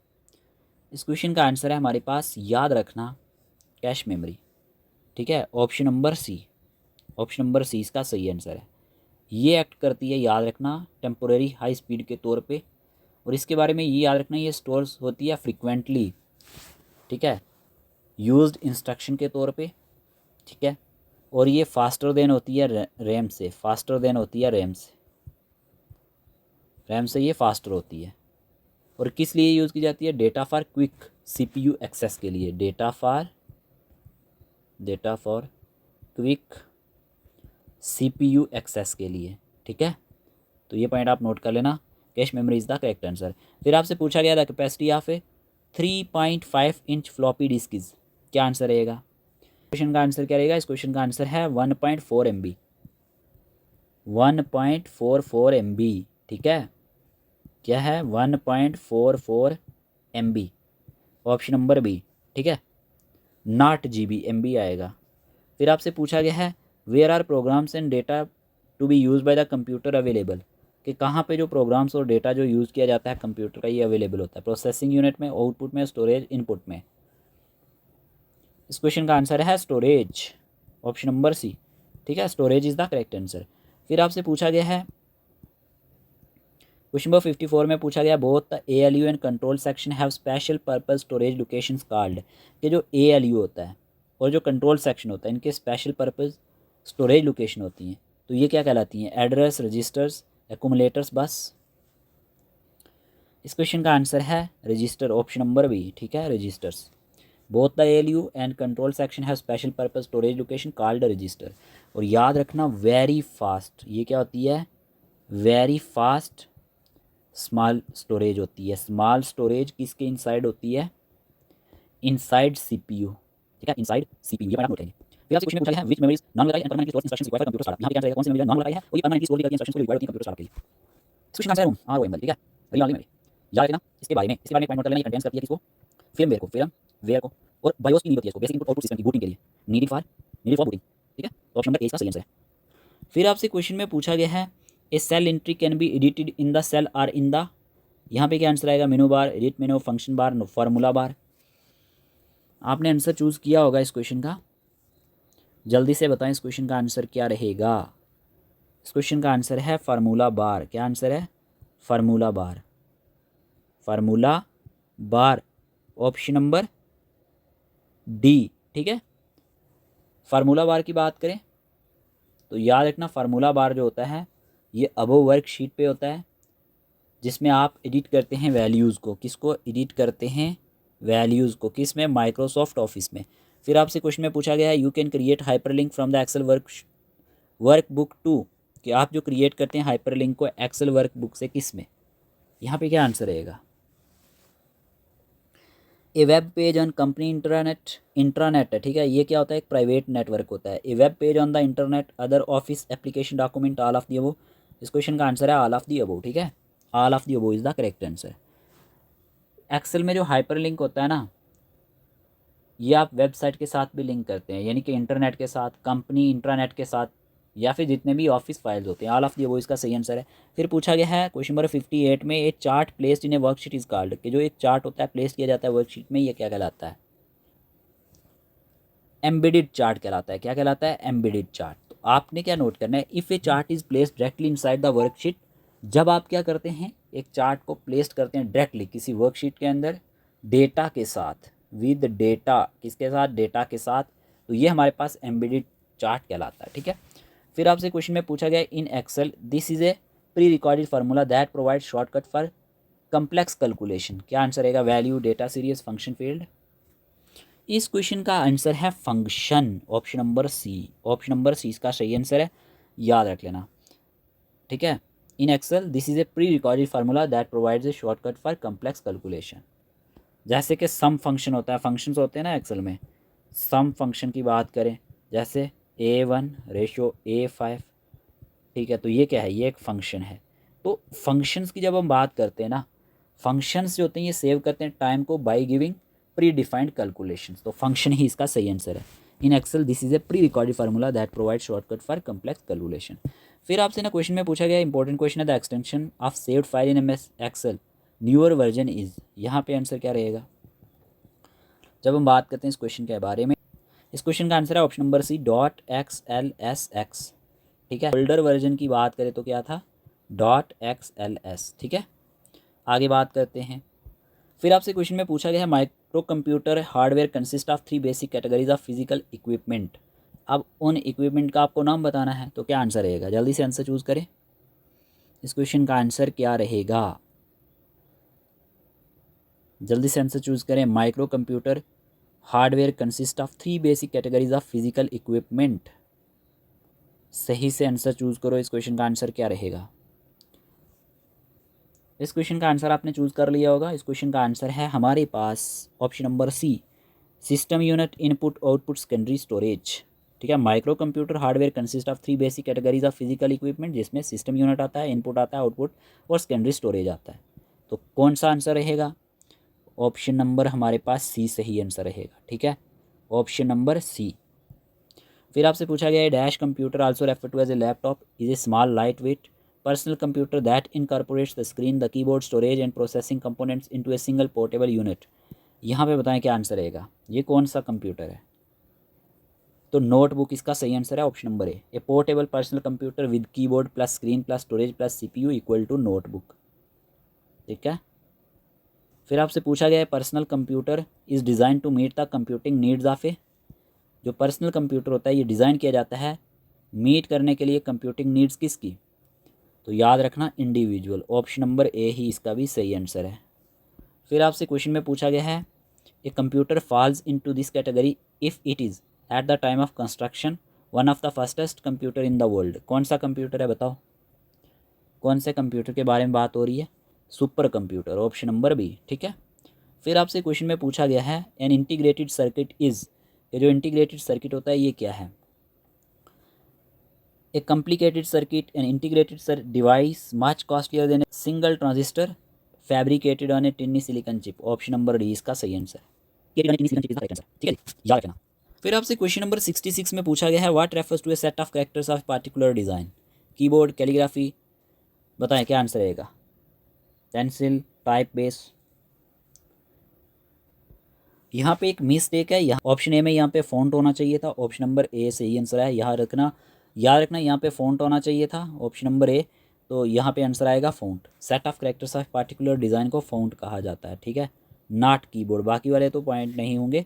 इस क्वेश्चन का आंसर है हमारे पास, याद रखना, कैश मेमोरी, ठीक है, option number C. Option number C इसका सही आंसर है। ये एक्ट करती है, याद रखना, टेम्पोरेरी हाई स्पीड के तौर पे। और इसके बारे में ये याद रखना, ये स्टोर्स होती है फ्रिक्वेंटली, ठीक है, यूज्ड इंस्ट्रक्शन के तौर पे, ठीक है। और ये फास्टर देन होती है रैम से, फास्टर देन होती है रैम से, रैम से ये फास्टर होती है। और किस लिए यूज़ की जाती है, data for quick CPU access के लिए, data for quick CPU access के लिए, ठीक है। तो ये पॉइंट आप नोट कर लेना। Cache memory is the correct answer. फिर आपसे पूछा गया the capacity of A 3.5 inch floppy disk is, क्या आंसर रहेगा? क्वेश्चन का आंसर क्या रहेगा? इस क्वेश्चन का आंसर है 1.4 MB, 1.44 MB, ठीक है। क्या है? 1.44 MB, ऑप्शन नंबर बी, ठीक है, नॉट GB, MB आएगा। फिर आपसे पूछा गया है where are programs and data to be use by the computer available, कि कहाँ पे जो प्रोग्राम्स और डेटा जो यूज़ किया जाता है कंप्यूटर का ये अवेलेबल होता है? प्रोसेसिंग यूनिट में, आउटपुट में, स्टोरेज, इनपुट में। इस क्वेश्चन का आंसर है स्टोरेज, ऑप्शन नंबर सी, ठीक है, storage is the correct answer. फिर आपसे पूछा गया है क्वेश्चन नंबर 54 में पूछा गया both the ALU and control section have special purpose storage locations called, कि जो ALU होता है और जो कंट्रोल सेक्शन होता है इनके स्पेशल पर्पस स्टोरेज लोकेशन होती हैं, तो ये क्या कहलाती हैं? एड्रेस, रजिस्टर्स, एक्यूमुलेटर्स, बस। इस क्वेश्चन का आंसर है रजिस्टर, ऑप्शन नंबर बी, ठीक है, registers. Both the ALU and control section have special purpose storage location called register. और याद रखना वेरी फास्ट, ये क्या होती है? वेरी फास्ट स्मॉल स्टोरेज होती है। स्मॉल स्टोरेज किसके इनसाइड होती है? इनसाइड CPU, ठीक है, इनसाइड CPU, ये पॉइंट आप नोट करेंगे। फिर आपसे क्वेश्चन पूछा गया है which memories non volatile and permanently stored instructions required for computer startup, यहाँ पे क्या आंसर आएगा? कौन सी मेमोरी नॉन वोलेटाइल है और ये परमानेंटली स्टोर भी करती है इंस्ट्रक्शंस को रिक्वायर्ड होती है कंप्यूटर स्टार्टअप के लिए? क्वेश्चन आंसर है ROM, ठीक है, रीड ओनली मेमोरी। याद रखना इसके बारे में एक पॉइंट नोट कर लेना, ये कंटेंट्स करती है किसको? फिल्मवेयर को और बायोस की नीड होती है इसको, बेसिक इनपुट आउटपुट सिस्टम की बूटिंग के लिए, नीडेड फॉर बूटिंग, ठीक है, तो ऑप्शन नंबर ए इसका सही आंसर है। फिर आपसे क्वेश्चन में पूछा गया है a cell entry can be edited in the cell or in the, यहाँ पे क्या आंसर आएगा? Menu bar, edit menu, function bar, formula bar. आपने आंसर चूज किया होगा इस क्वेश्चन का, जल्दी से बताएं इस क्वेश्चन का आंसर क्या रहेगा? इस क्वेश्चन का आंसर है फार्मूला बार। क्या आंसर है? फार्मूला बार, फार्मूला बार, ऑप्शन नंबर डी, ठीक है। फार्मूला बार की बात करें तो याद रखना फार्मूला बार जो होता है ये अबो वर्कशीट पे होता है, जिसमें आप एडिट करते हैं वैल्यूज़ को। किसको एडिट करते हैं? वैल्यूज़ को। किस में? माइक्रोसॉफ्ट ऑफिस में। फिर आपसे क्वेश्चन में पूछा गया है you can create hyperlink from the Excel workbook to, कि आप जो क्रिएट करते हैं हाइपरलिंक को एक्सेल वर्कबुक से किस में? यहाँ पे क्या आंसर रहेगा? A web page on company intranet है, ठीक है, ये क्या होता है? एक प्राइवेट नेटवर्क होता है। A web page on the internet, other office application document, all of the above. इस क्वेश्चन का आंसर है ऑल ऑफ दी अबव, ठीक है, all of the above is the correct answer. Excel में जो हाइपरलिंक होता है ना, ये आप वेबसाइट के साथ भी लिंक करते हैं, यानी कि इंटरनेट के साथ, कंपनी इंट्रानेट के साथ, या फिर जितने भी ऑफिस फाइल्स होते हैं। ऑल ऑफ दी अबव इसका सही आंसर है। फिर पूछा गया है क्वेश्चन नंबर 58 में एक chart placed in A worksheet is called, कि जो एक चार्ट होता है प्लेस किया जाता है वर्कशीट में, ये क्या कहलाता है? एम्बेडेड चार्ट कहलाता है। क्या कहलाता है? Embedded chart. तो आपने क्या नोट करना है? If A chart is placed directly inside the worksheet, जब आप क्या करते हैं एक चार्ट को प्लेस करते हैं डायरेक्टली किसी वर्कशीट के अंदर डेटा के साथ, विद डेटा, किसके साथ? डेटा के साथ, तो ये हमारे पास एम्बेडेड चार्ट कहलाता है, ठीक है। फिर आपसे क्वेश्चन में पूछा गया in Excel this is a prerecorded formula that provide shortcut for complex calculation. क्या आंसर रहेगा? Value, data series, function field. इस क्वेश्चन का आंसर है function, option number C, option number C इसका सही आंसर है, याद रख लेना, ठीक है। In Excel this is a prerecorded formula that provides a shortcut for complex calculation. जैसे कि सम फंक्शन होता है, फंक्शंस होते हैं ना एक्सेल में, सम फंक्शन की बात करें जैसे A1:A5, ठीक है, तो ये क्या है? ये एक फंक्शन है। तो फंक्शंस की जब हम बात करते हैं ना, फंक्शंस जो होते हैं ये सेव करते हैं टाइम को by giving predefined calculations, तो फंक्शन ही इसका सही आंसर है। In Excel this is a prerecorded formula that provide shortcut for complex calculation. फिर आपसे ना क्वेश्चन में पूछा गया इंपॉर्टेंट क्वेश्चन है the extension of saved file in MS Excel newer version is, यहाँ पे आंसर क्या रहेगा जब हम बात करते हैं इस क्वेश्चन के बारे में? इस क्वेश्चन का आंसर है ऑप्शन नंबर सी .xlsx, ठीक है। ओल्डर वर्जन की बात करें तो क्या था? .xls, ठीक है। आगे बात करते हैं। फिर आपसे क्वेश्चन में पूछा गया है micro computer hardware consist of 3 basic categories of physical equipment. अब उन इक्विपमेंट का आपको नाम बताना है, तो क्या आंसर रहेगा? जल्दी से आंसर चूज करें। इस क्वेश्चन का आंसर क्या रहेगा? जल्दी से आंसर चूज करें। Micro computer hardware consist of 3 basic categories of physical equipment. सही से आंसर चूज करो। इस क्वेश्चन का आंसर क्या रहेगा? इस क्वेश्चन का आंसर आपने चूज़ कर लिया होगा। इस क्वेश्चन का आंसर है हमारे पास option number C, system unit, input output secondary storage. ठीक है, micro computer hardware consist of 3 basic categories of physical equipment, जिसमें सिस्टम यूनिट आता है, इनपुट आता है, आउटपुट और सेकेंडरी स्टोरेज आता है। तो कौन सा आंसर रहेगा? ऑप्शन नंबर हमारे पास सी सही आंसर रहेगा। ठीक है, ऑप्शन नंबर सी। फिर आपसे पूछा गया है dash computer also refer to as a laptop is a small lightweight personal computer that incorporates the screen, the keyboard, storage and processing components into a single portable unit. यहाँ पे बताएं क्या आंसर रहेगा, ये कौन सा कंप्यूटर है? तो नोटबुक इसका सही आंसर है, option number A portable personal computer with keyboard plus screen plus storage plus CPU equal to notebook. ठीक है, फिर आपसे पूछा गया है personal computer is design to meet the computing needs of a. जो पर्सनल कंप्यूटर होता है ये डिज़ाइन किया जाता है मीट करने के लिए कंप्यूटिंग नीड्स किसकी? तो याद रखना इंडिविजुअल, ऑप्शन नंबर ए ही इसका भी सही आंसर है। फिर आपसे क्वेश्चन में पूछा गया है a computer falls into this category if it is at the time of construction one of the fastest computer in the world. कौन सा कंप्यूटर है बताओ? कौन से कंप्यूटर के बारे में बात हो रही है? Supercomputer, option number B. ठीक है, फिर आपसे क्वेश्चन में पूछा गया है एन इंटीग्रेटेड सर्किट इज़, ये जो इंटीग्रेटेड सर्किट होता है ये क्या है? A complicated circuit an integrated device much costlier than a single transistor fabricated on a tiny silicon chip. Option number D इसका सही आंसर है। ठीक है, याद रखना। फिर आपसे क्वेश्चन नंबर 66 में पूछा गया है what refers to a set of characters of particular design, keyboard, calligraphy. बताएं क्या आंसर रहेगा? Pencil, type, base. यहाँ पे एक मिस्टेक है, यहाँ ऑप्शन ए में यहाँ पे फ़ॉन्ट होना चाहिए था, ऑप्शन नंबर ए सही आंसर है। यहाँ रखना, याद रखना यहाँ पे फ़ॉन्ट होना चाहिए था, ऑप्शन नंबर ए। तो यहाँ पे आंसर आएगा font. Set of characters of particular design को फ़ॉन्ट कहा जाता है। ठीक है, नॉट कीबोर्ड। बाकी वाले तो पॉइंट नहीं होंगे,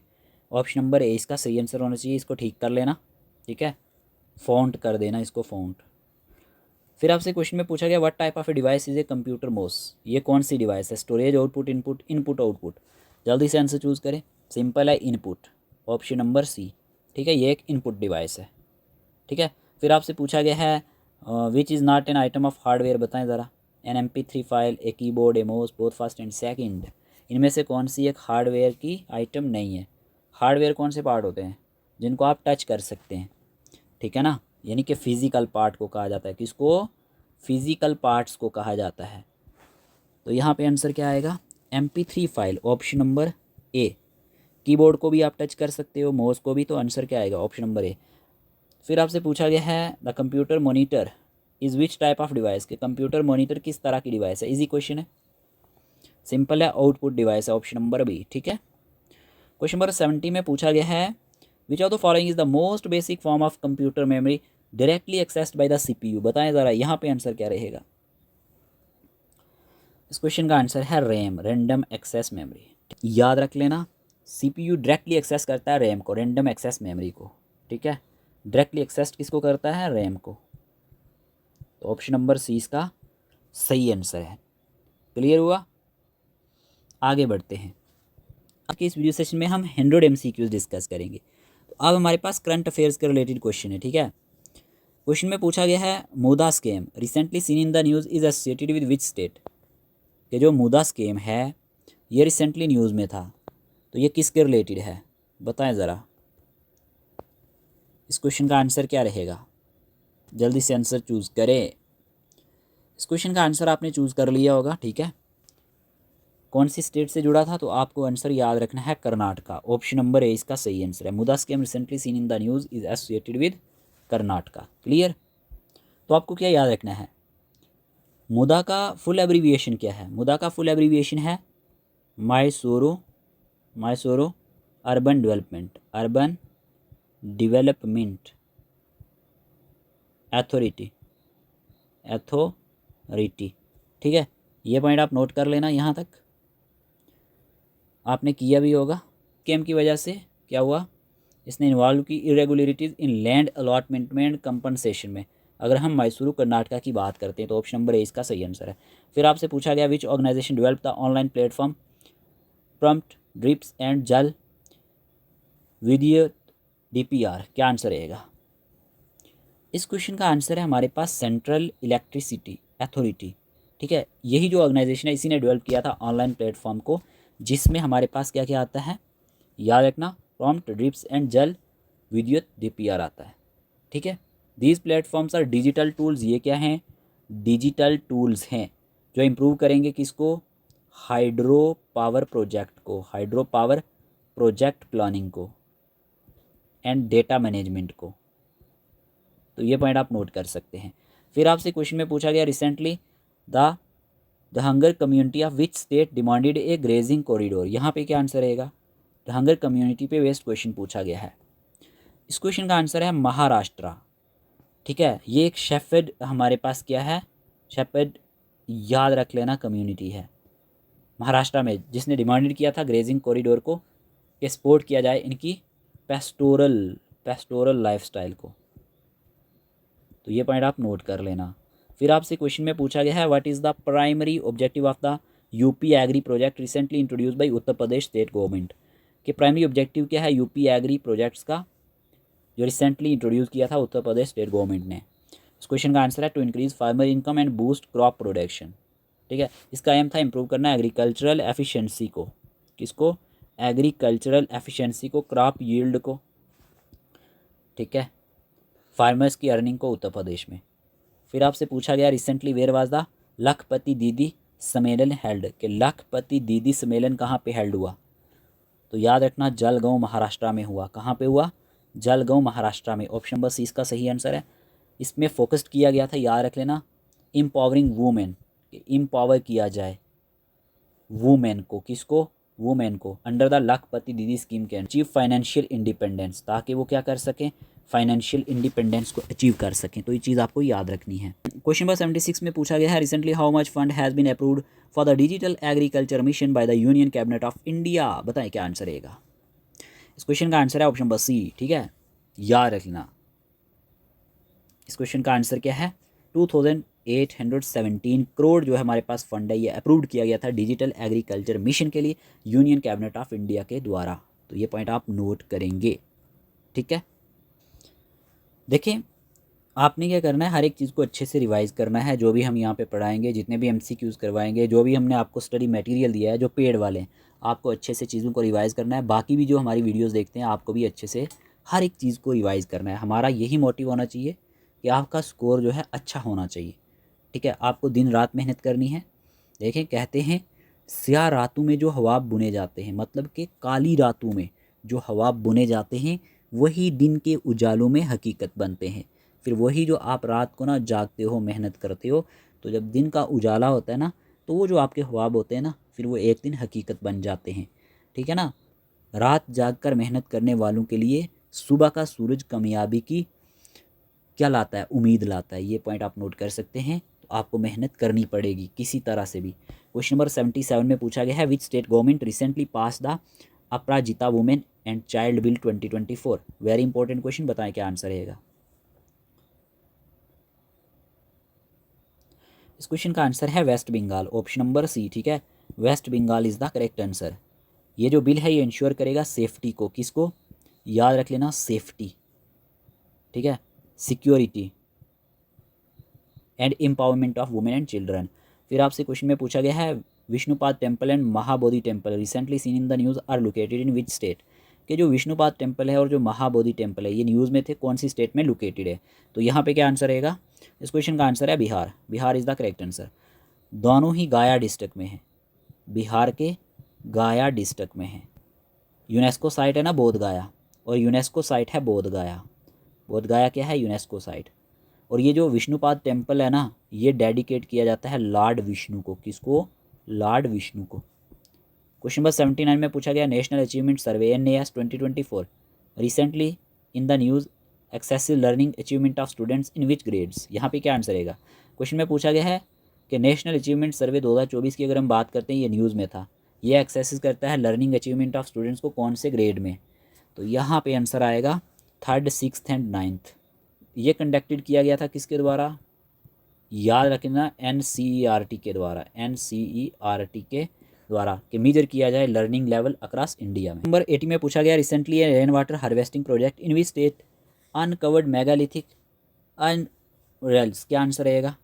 ऑप्शन नंबर ए इसका सही आंसर होना चाहिए। इसको ठीक कर लेना। ठीक है, फ़ॉन्ट कर देना इसको फ़ॉन्ट। फिर आपसे क्वेश्चन में पूछा गया what type of a device is a computer मोस। ये कौन सी डिवाइस है? Storage, output, input, input output. जल्दी से आंसर चूज़ करें। सिंपल है, इनपुट, ऑप्शन नंबर सी। ठीक है, ये एक इनपुट डिवाइस है। ठीक है, फिर आपसे पूछा गया है which is not an item of hardware. बताएं ज़रा। An MP3 file, a keyboard, a mouse, both first and second. इनमें से कौन सी एक हार्डवेयर की आइटम नहीं है? हार्डवेयर कौन से पार्ट होते हैं? जिनको आप टच कर सकते हैं। ठीक है ना, यानी कि फिज़िकल पार्ट को कहा जाता है। किसको? फिज़िकल पार्ट्स को कहा जाता है। तो यहाँ पे आंसर क्या आएगा? MP3 फाइल, ऑप्शन नंबर ए। कीबोर्ड को भी आप टच कर सकते हो, माउस को भी, तो आंसर क्या आएगा? ऑप्शन नंबर ए। फिर आपसे पूछा गया है the computer monitor is which type of device, के कंप्यूटर मॉनिटर किस तरह की डिवाइस है? इजी क्वेश्चन है, सिंपल है, आउटपुट डिवाइस है, ऑप्शन नंबर बी। ठीक है, क्वेश्चन नंबर 70 में पूछा गया है which of the following is the most basic form of computer memory directly accessed by the CPU। बताएं ज़रा यहाँ पे आंसर क्या रहेगा? इस क्वेश्चन का आंसर है रैम, रैंडम एक्सेस मेमोरी। याद रख लेना, CPU डायरेक्टली एक्सेस करता है रैम को, रैंडम एक्सेस मेमोरी को। ठीक है, डायरेक्टली एक्सेस किसको करता है? रैम को। तो ऑप्शन नंबर सी इसका सही आंसर है। क्लियर हुआ? आगे बढ़ते हैं। आज के इस वीडियो सेशन में हम 100 MCQs डिस्कस करेंगे। तो अब हमारे पास करंट अफेयर्स के रिलेटेड क्वेश्चन है। ठीक है, क्वेश्चन में पूछा गया है मुदा scam recently seen in the news is associated with which state. कि जो मुदा स्कैम है ये रिसेंटली न्यूज़ में था, तो ये किसके रिलेटेड है? बताएं ज़रा। इस क्वेश्चन का आंसर क्या रहेगा? जल्दी से आंसर चूज़ करें। इस क्वेश्चन का आंसर आपने चूज़ कर लिया होगा। ठीक है, कौन सी स्टेट से जुड़ा था? तो आपको आंसर याद रखना है कर्नाटका, ऑप्शन नंबर ए इसका सही आंसर है। मुदा scam recently seen in the news is associated with Karnataka. Clear? तो आपको क्या याद रखना है? मुदा का फुल एब्रीविएशन क्या है? मुदा का फुल एब्रीविएशन है मैसूरू अर्बन डेवलपमेंट अथॉरिटी। ठीक है, ये पॉइंट आप नोट कर लेना। यहाँ तक आपने किया भी होगा। स्कैम की वजह से क्या हुआ? इसने इन्वॉल्व की irregularities in land allotment and compensation में। अगर हम मैसूरू कर्नाटका की बात करते हैं तो ऑप्शन नंबर ए इसका सही आंसर है। फिर आपसे पूछा गया which organisation develop the online platform prompt drips and Jal Vidyut DPR। क्या आंसर रहेगा? इस क्वेश्चन का आंसर है हमारे पास सेंट्रल इलेक्ट्रिसिटी अथॉरिटी। ठीक है, यही जो ऑर्गेनाइजेशन है इसी ने डेवलप किया था ऑनलाइन प्लेटफॉर्म को, जिसमें हमारे पास क्या क्या आता है, याद रखना, प्रॉम्प्ट, ड्रिप्स एंड जल विद्युत डीपीआर आता है। ठीक है, these platforms are digital tools. ये क्या हैं, डिजिटल टूल्स हैं जो इम्प्रूव करेंगे किसको, हाइड्रो पावर प्रोजेक्ट को, हाइड्रो पावर प्रोजेक्ट प्लानिंग को एंड डेटा मैनेजमेंट को। तो ये पॉइंट आप नोट कर सकते हैं। फिर आपसे क्वेश्चन में पूछा गया, recently the hunger community of which state demanded A grazing corridor. यहाँ पे क्या आंसर रहेगा, द हंगर कम्युनिटी पे बेस्ड क्वेश्चन पूछा गया है। इस क्वेश्चन का आंसर है महाराष्ट्र। ठीक है, ये एक शेफर्ड हमारे पास क्या है, शेफर्ड याद रख लेना कम्युनिटी है महाराष्ट्र में, जिसने डिमांडेड किया था ग्रेजिंग कॉरिडोर को कि सपोर्ट किया जाए इनकी पेस्टोरल लाइफस्टाइल को। तो ये पॉइंट आप नोट कर लेना। फिर आपसे क्वेश्चन में पूछा गया है, what is the primary objective of the UP agri project recently introduce by Uttar Pradesh state government. कि प्राइमरी ऑब्जेक्टिव क्या है यूपी एग्री प्रोजेक्ट्स का, जो रिसेंटली इंट्रोड्यूस किया था उत्तर प्रदेश स्टेट गवर्नमेंट ने। इस क्वेश्चन का आंसर है to increase farmer income and boost crop production. ठीक है, इसका एम था इंप्रूव करना एग्रीकल्चरल एफिशिएंसी को, किसको, एग्रीकल्चरल एफिशिएंसी को, क्रॉप यील्ड को। ठीक है, फार्मर्स की अर्निंग को उत्तर प्रदेश में। फिर आपसे पूछा गया, रिसेंटली वेयर वाज द लखपति दीदी सम्मेलन हेल्ड। कि लखपति दीदी सम्मेलन कहाँ पे हेल्ड हुआ, तो याद रखना जलगांव महाराष्ट्र में हुआ। कहाँ पे हुआ, जलगांव महाराष्ट्र में। ऑप्शन नंबर सी इसका सही आंसर है। इसमें फोकस्ड किया गया था, याद रख लेना, एम्पावरिंग वुमेन, एम्पावर किया जाए वुमेन को, किसको, वुमेन को, अंडर द लखपति दीदी स्कीम के अचीव फाइनेंशियल इंडिपेंडेंस, ताकि वो क्या कर सकें, फाइनेंशियल इंडिपेंडेंस को अचीव कर सकें। तो ये चीज़ आपको याद रखनी है। क्वेश्चन नंबर 76 में पूछा गया है, recently how much fund has been approved for the digital agriculture mission by the union cabinet of India. बताएं क्या आंसर रहेगा। इस क्वेश्चन का आंसर है ऑप्शन नंबर सी। ठीक है, याद रखना। इस क्वेश्चन का आंसर क्या है, 2817 करोड़ जो है हमारे पास फंड है, ये अप्रूव्ड किया गया था डिजिटल एग्रीकल्चर मिशन के लिए यूनियन कैबिनेट ऑफ इंडिया के द्वारा। तो ये पॉइंट आप नोट करेंगे। ठीक है, देखिए आपने क्या करना है, हर एक चीज़ को अच्छे से रिवाइज करना है। जो भी हम यहाँ पे पढ़ाएंगे, जितने भी एमसीक्यूज़ करवाएंगे, जो भी हमने आपको स्टडी मटेरियल दिया है जो पेड वाले हैं, आपको अच्छे से चीज़ों को रिवाइज करना है। बाकी भी जो हमारी वीडियोस देखते हैं, आपको भी अच्छे से हर एक चीज़ को रिवाइज करना है। हमारा यही मोटिव होना चाहिए कि आपका स्कोर जो है अच्छा होना चाहिए। ठीक है, आपको दिन रात मेहनत करनी है। देखें, कहते हैं स्याह रातों में जो ख्वाब बुने जाते हैं, मतलब कि काली रातों में जो ख्वाब बुने जाते हैं वही दिन के उजालों में हकीकत बनते हैं। फिर वही जो आप रात को ना जागते हो, मेहनत करते हो, तो जब दिन का उजाला होता है ना, तो वो जो आपके ख्वाब होते हैं ना, फिर वो एक दिन हकीकत बन जाते हैं। ठीक है ना, रात जागकर मेहनत करने वालों के लिए सुबह का सूरज कामयाबी की क्या लाता है, उम्मीद लाता है। ये पॉइंट आप नोट कर सकते हैं। तो आपको मेहनत करनी पड़ेगी किसी तरह से भी। क्वेश्चन नंबर 77 में पूछा गया है, which state government recently pass the Aparajita women and child bill 2024। Very important question, बताएं क्या आंसर रहेगा। इस क्वेश्चन का आंसर है West Bengal, option number C. ठीक है, West Bengal is the correct answer. ये जो बिल है ये इंश्योर करेगा सेफ्टी को, किसको, याद रख लेना, सेफ्टी। ठीक है, security and empowerment of women and children. फिर आपसे क्वेश्चन में पूछा गया है, Vishnupad temple and Mahabodhi temple recently seen in the news are located in which state. कि जो विष्णुपाद टेम्पल है और जो महाबोधि टेम्पल है ये न्यूज़ में थे, कौन सी स्टेट में लोकेटेड है। तो यहाँ पे क्या आंसर रहेगा, इस क्वेश्चन का आंसर है Bihar. Bihar is the correct answer. दोनों ही गया डिस्ट्रिक्ट में है, बिहार के गया डिस्ट्रिक्ट में है। यूनेस्को साइट है ना बोध गया, और यूनेस्को साइट है बोध गया। बोध गया क्या है, यूनेस्को साइट। और ये जो विष्णुपाद टेम्पल है ना, ये डेडिकेट किया जाता है लॉर्ड विष्णु को, किसको, लॉर्ड विष्णु को। क्वेश्चन नंबर 79 में पूछा गया, national achievement survey NAS 2024 recently in the news excessive learning achievement of students in which grades. यहाँ पे क्या आंसर रहेगा। क्वेश्चन में पूछा गया है कि नेशनल अचीवमेंट सर्वे 2024 की अगर हम बात करते हैं, ये न्यूज़ में था, ये एक्सेसिस करता है लर्निंग अचीवमेंट ऑफ स्टूडेंट्स को कौन से ग्रेड में। तो यहाँ पे आंसर आएगा 3rd, 6th एंड 9th। ये कंडक्टेड किया गया था किसके द्वारा, याद रखना, NCERT के द्वारा, NCERT के द्वारा कि मेजर किया जाए लर्निंग लेवल अक्रॉस इंडिया में। नंबर 80 में पूछा गया, recently rain water harvesting project in which state uncovered megalithic अनरेल्स। क्या आंसर रहेगा।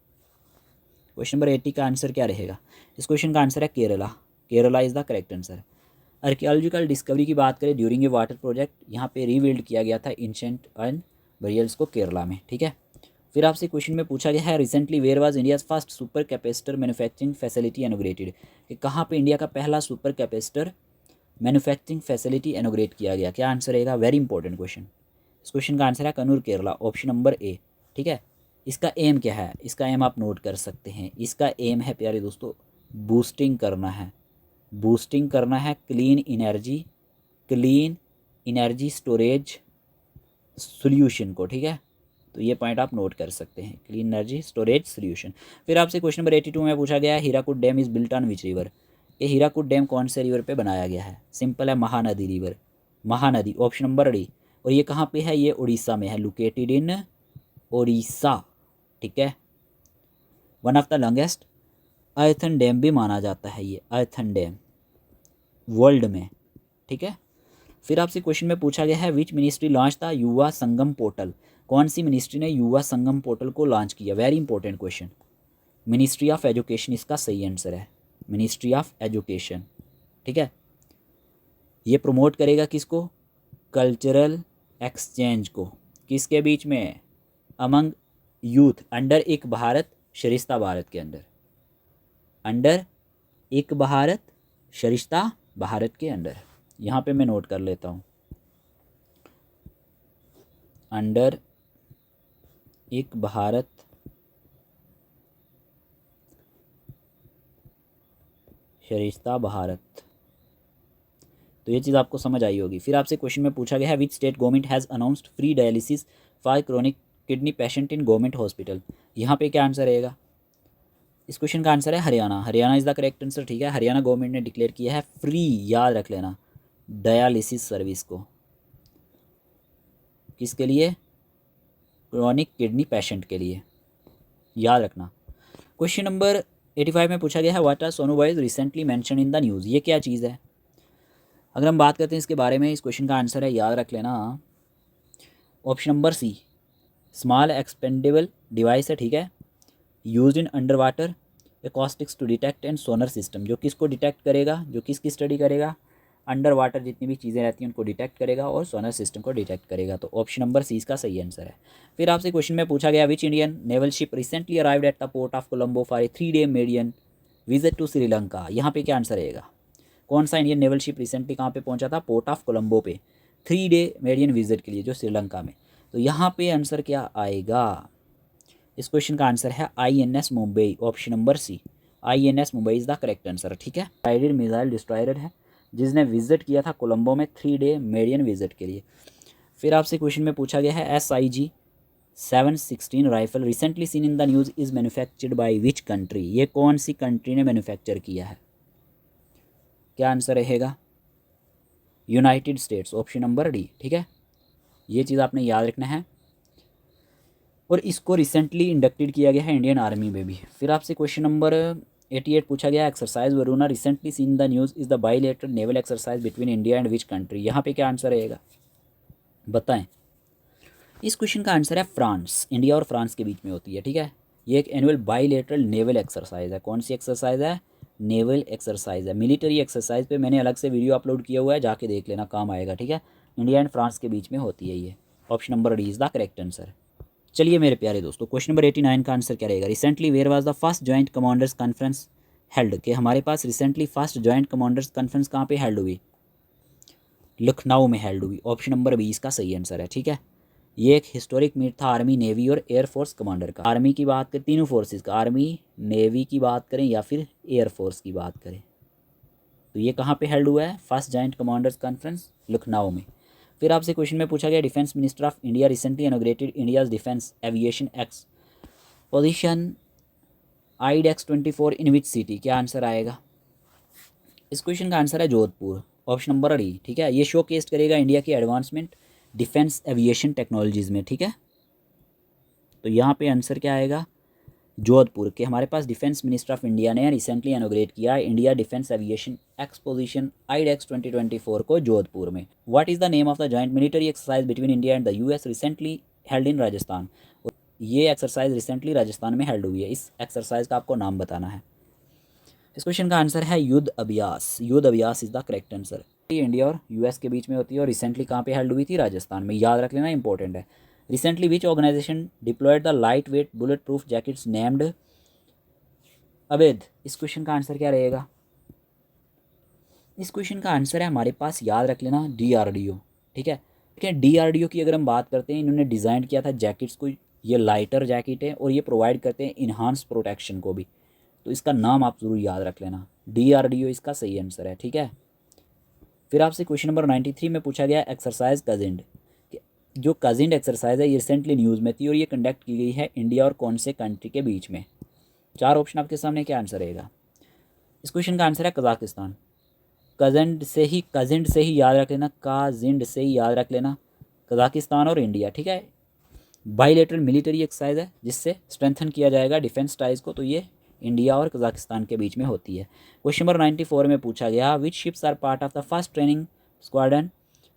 क्वेश्चन नंबर 80 का आंसर क्या रहेगा? इस क्वेश्चन का आंसर है Kerala. Kerala is the correct answer. Archaeological discovery की बात करें ड्यूरिंग ए वाटर प्रोजेक्ट, यहाँ पे रीबिल्ड किया गया था एंशिएंट अर्न बरियल्स को केरला में, ठीक है। फिर आपसे क्वेश्चन में पूछा गया है recently where was India's first supercapacitor manufacturing facility inaugurated, कि कहाँ पे इंडिया का पहला supercapacitor manufacturing facility inaugurate किया गया? क्या आंसर रहेगा? Very important question. इस क्वेश्चन का आंसर है Kannur Kerala, option number A, ठीक है। इसका एम क्या है? इसका एम आप नोट कर सकते हैं। इसका एम है प्यारे दोस्तों बूस्टिंग करना है, बूस्टिंग करना है क्लीन एनर्जी स्टोरेज सोल्यूशन को, ठीक है। तो ये पॉइंट आप नोट कर सकते हैं, क्लीन एनर्जी स्टोरेज सोल्यूशन। फिर आपसे क्वेश्चन नंबर 82 में पूछा गया है Hirakud dam is built on which river, ये हीराकुड डैम कौन से रिवर पे बनाया गया है? सिंपल है, Mahanadi river, Mahanadi, option number D. और ये कहाँ पे है? ये उड़ीसा में है, लोकेटेड इन उड़ीसा, ठीक है। One of the longest earthen dam भी माना जाता है ये अर्थन डैम वर्ल्ड में, ठीक है। फिर आपसे क्वेश्चन में पूछा गया है विच मिनिस्ट्री लॉन्च था युवा संगम पोर्टल, कौन सी मिनिस्ट्री ने युवा संगम पोर्टल को लॉन्च किया? Very important question. Ministry of education इसका सही आंसर है, मिनिस्ट्री ऑफ एजुकेशन, ठीक है। ये प्रमोट करेगा किसको? कल्चरल एक्सचेंज को, किसके बीच में? अमंग यूथ, अंडर एक भारत शरिस्ता भारत के अंडर, अंडर एक भारत शरिस्ता भारत के अंडर। यहाँ पे मैं नोट कर लेता हूँ, अंडर एक भारत शरिस्ता भारत, तो ये चीज़ आपको समझ आई होगी। फिर आपसे क्वेश्चन में पूछा गया है which state government has announced free dialysis for chronic kidney patient in government hospital, यहाँ पे क्या आंसर रहेगा? इस क्वेश्चन का आंसर है Haryana, Haryana is the correct answer, ठीक है। हरियाणा गवर्नमेंट ने डिक्लेयर किया है फ्री, याद रख लेना, डायलिसिस सर्विस को, किसके लिए? क्रोनिक किडनी पेशेंट के लिए, याद रखना। क्वेश्चन नंबर 85 में पूछा गया है what are sonobuoys recently mention in the news, ये क्या चीज़ है? अगर हम बात करते हैं इसके बारे में, इस क्वेश्चन का आंसर है, याद रख लेना, option number C, small expendable device है, ठीक है, use in underwater acoustics to detect and sonar system, जो किसको डिटेक्ट करेगा? जो किसकी स्टडी करेगा? अंडर वाटर जितनी भी चीज़ें रहती हैं उनको डिटेक्ट करेगा और सोनर सिस्टम को डिटेक्ट करेगा। तो ऑप्शन नंबर सी इसका सही आंसर है। फिर आपसे क्वेश्चन में पूछा गया which Indian naval ship recently arrived at the port of Colombo for a 3-day maiden visit to Sri Lanka, यहाँ पे क्या आंसर रहेगा? कौन सा इंडियन नेवल शिप रिसेंटली कहाँ पे पहुंचा था? पोर्ट ऑफ कोलंबो पे 3-day मेडियन विजिट के लिए, जो श्रीलंका में। तो यहाँ पे आंसर क्या आएगा? इस क्वेश्चन का आंसर है INS Mumbai, option number C, INS Mumbai is the correct answer, ठीक है। गाइडेड मिसाइल डिस्ट्रॉयर है जिसने विजिट किया था कोलंबो में 3-day मेडियन विजिट के लिए। फिर आपसे क्वेश्चन में पूछा गया है SIG 716 rifle recently seen in the news is manufactured by which country, ये कौन सी कंट्री ने मैन्युफैक्चर किया है? क्या आंसर रहेगा? United states, option number D, ठीक है। ये चीज़ आपने याद रखना है। और इसको रिसेंटली इंडक्टेड किया गया है इंडियन आर्मी में भी। फिर आपसे क्वेश्चन नंबर 88 पूछा गया exercise Varuna recently seen the news is the bilateral naval exercise between India and which country, यहाँ पे क्या आंसर रहेगा? बताएं। इस क्वेश्चन का आंसर है फ्रांस, इंडिया और फ्रांस के बीच में होती है, ठीक है। ये एक एनुअल बाइलेटरल नेवल एक्सरसाइज है। कौन सी एक्सरसाइज है? नेवल एक्सरसाइज है। मिलिट्री एक्सरसाइज पे मैंने अलग से वीडियो अपलोड किया हुआ है, जाके देख लेना, काम आएगा, ठीक है। इंडिया एंड फ्रांस के बीच में होती है ये। Option number D is the correct answer. चलिए मेरे प्यारे दोस्तों, क्वेश्चन नंबर 89 का आंसर क्या रहेगा? Recently where was the first joint commanders conference held, के हमारे पास recently first joint commanders conference कहाँ पे हेल्ड हुई? लखनऊ में हेल्ड हुई, ऑप्शन नंबर बी इसका सही आंसर है, ठीक है। ये एक हिस्टोरिक मीट था आर्मी, नेवी और एयरफोर्स कमांडर का। आर्मी की बात करें, तीनों फोर्सेस का, आर्मी, नेवी की बात करें या फिर एयरफोर्स की बात करें, तो ये कहाँ पे हेल्ड हुआ है? First joint commanders conference Lucknow में। फिर आपसे क्वेश्चन में पूछा गया defence minister of India recently inaugurated India's defence aviation x position IDEX 24 in which city, क्या आंसर आएगा? इस क्वेश्चन का आंसर है जोधपुर, ऑप्शन नंबर डी, ठीक है। ये शो केस करेगा इंडिया की एडवांसमेंट डिफेंस एविएशन टेक्नोलॉजीज़ में, ठीक है। तो यहाँ पे आंसर क्या आएगा? जोधपुर के हमारे पास डिफेंस मिनिस्टर ऑफ इंडिया ने रिसेंटली इनॉग्रेट किया India defence aviation exposition IDEX 2024 को जोधपुर में। What is the name of the joint military exercise between India and the US recently held in Rajasthan, ये एक्सरसाइज रिसेंटली राजस्थान में हेल्ड हुई है। इस एक्सरसाइज का आपको नाम बताना है। इस क्वेश्चन का आंसर है युद्ध अभ्यास। युद्ध अभ्यास इज द करेक्ट आंसर। ये इंडिया और यूएस के बीच में होती है और रिसेंटली कहाँ पे हेल्ड हुई थी? राजस्थान में। याद रख लेना, इंपॉर्टेंट है। Recently which organisation deployed the lightweight bulletproof jackets named अवैध। इस क्वेश्चन का आंसर क्या रहेगा? इस क्वेश्चन का आंसर है हमारे पास, याद रख लेना, DRDO। ठीक है, DRDO की अगर हम बात करते हैं, इन्होंने डिज़ाइन किया था जैकेट्स को। ये लाइटर जैकेट है और ये प्रोवाइड करते हैं इन्हांस प्रोटेक्शन को भी। तो इसका नाम आप ज़रूर याद रख लेना। DRDO इसका सही आंसर है। ठीक है, फिर आपसे क्वेश्चन नंबर 93 में पूछा गया एक्सरसाइज कजिंड। जो कजिंड एक्सरसाइज है ये रिसेंटली न्यूज़ में थी और ये कंडक्ट की गई है इंडिया और कौन से कंट्री के बीच में? 4 ऑप्शन आपके सामने, क्या आंसर रहेगा? इस क्वेश्चन का आंसर है कजाकिस्तान। कजिंड से ही याद रख लेना, काजिंड से ही याद रख लेना, कजाकिस्तान और इंडिया। ठीक है, बाईलेटरल मिलिट्री एक्सरसाइज है जिससे स्ट्रेंथन किया जाएगा डिफेंस टाइज को। तो ये इंडिया और कजाकिस्तान के बीच में होती है। क्वेश्चन नंबर 94 में पूछा गया which ships are part of the first training squadron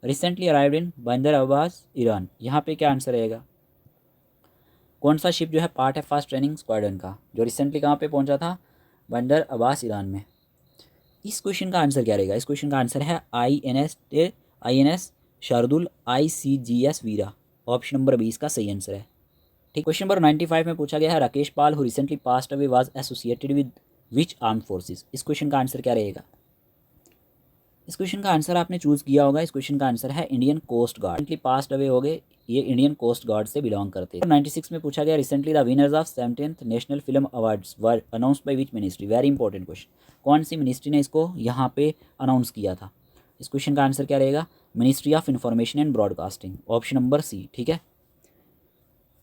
recently arrived in Bandar Abbas Iran. यहाँ पे क्या आंसर रहेगा? कौन सा शिप जो है पार्ट है फर्स्ट ट्रेनिंग स्क्वाड्रन का, जो रिसेंटली कहाँ पे पहुंचा था? बंदर अब्बास ईरान में। इस क्वेश्चन का आंसर क्या रहेगा? इस क्वेश्चन का आंसर है INS शार्दुल ICGS वीरा। ऑप्शन नंबर 20 का सही आंसर है। ठीक, क्वेश्चन नंबर 95 में पूछा गया है Rakesh Pal who recently passed away was associated with which armed forces. इस क्वेश्चन का आंसर क्या रहेगा? इस क्वेश्चन का आंसर आपने चूज किया होगा। इस क्वेश्चन का आंसर है Indian coast guard. Recently passed away हो गए, ये इंडियन कोस्ट गार्ड से बिलोंग करते हैं। 96 में पूछा गया recently the winners of 17th national film awards were announced by which ministry. Very important question. कौन सी मिनिस्ट्री ने इसको यहाँ पे अनाउंस किया था? इस क्वेश्चन का आंसर क्या रहेगा? Ministry of information and broadcasting. Option number C। ठीक है,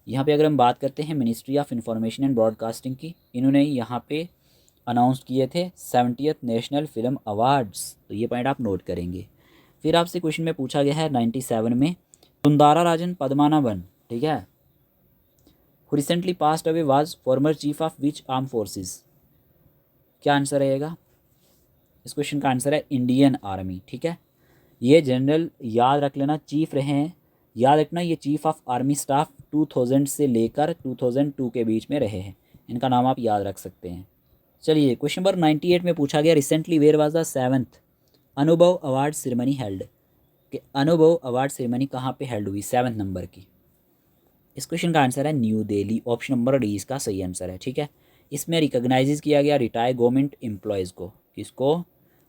यहाँ पे अगर हम बात करते हैं ministry of information and broadcasting की, इन्होंने यहाँ पे अनाउंस किए थे 70th नेशनल फिल्म अवार्ड्स। तो ये पॉइंट आप नोट करेंगे। फिर आपसे क्वेश्चन में पूछा गया है 97 में सुंदरा राजन पद्मनाभन, ठीक है, who recently passed away was former chief of which arm forces. क्या आंसर रहेगा? इस क्वेश्चन का आंसर है इंडियन आर्मी। ठीक है, ये जनरल याद रख लेना चीफ रहे हैं। याद रखना ये चीफ ऑफ आर्मी स्टाफ 2000 से लेकर 2002 के बीच में रहे हैं। इनका नाम आप याद रख सकते हैं। चलिए, क्वेश्चन नंबर 98 में पूछा गया recently where was the 7th अनुभव अवार्ड सेरेमनी हेल्ड। कि अनुभव अवार्ड सेरेमनी कहाँ पे हेल्ड हुई 7 नंबर की? इस क्वेश्चन का आंसर है new Delhi. Option number D इसका सही आंसर है। ठीक है, इसमें रिकॉग्नाइज किया गया रिटायर्ड गवर्नमेंट एम्प्लॉयज़ को। किसको?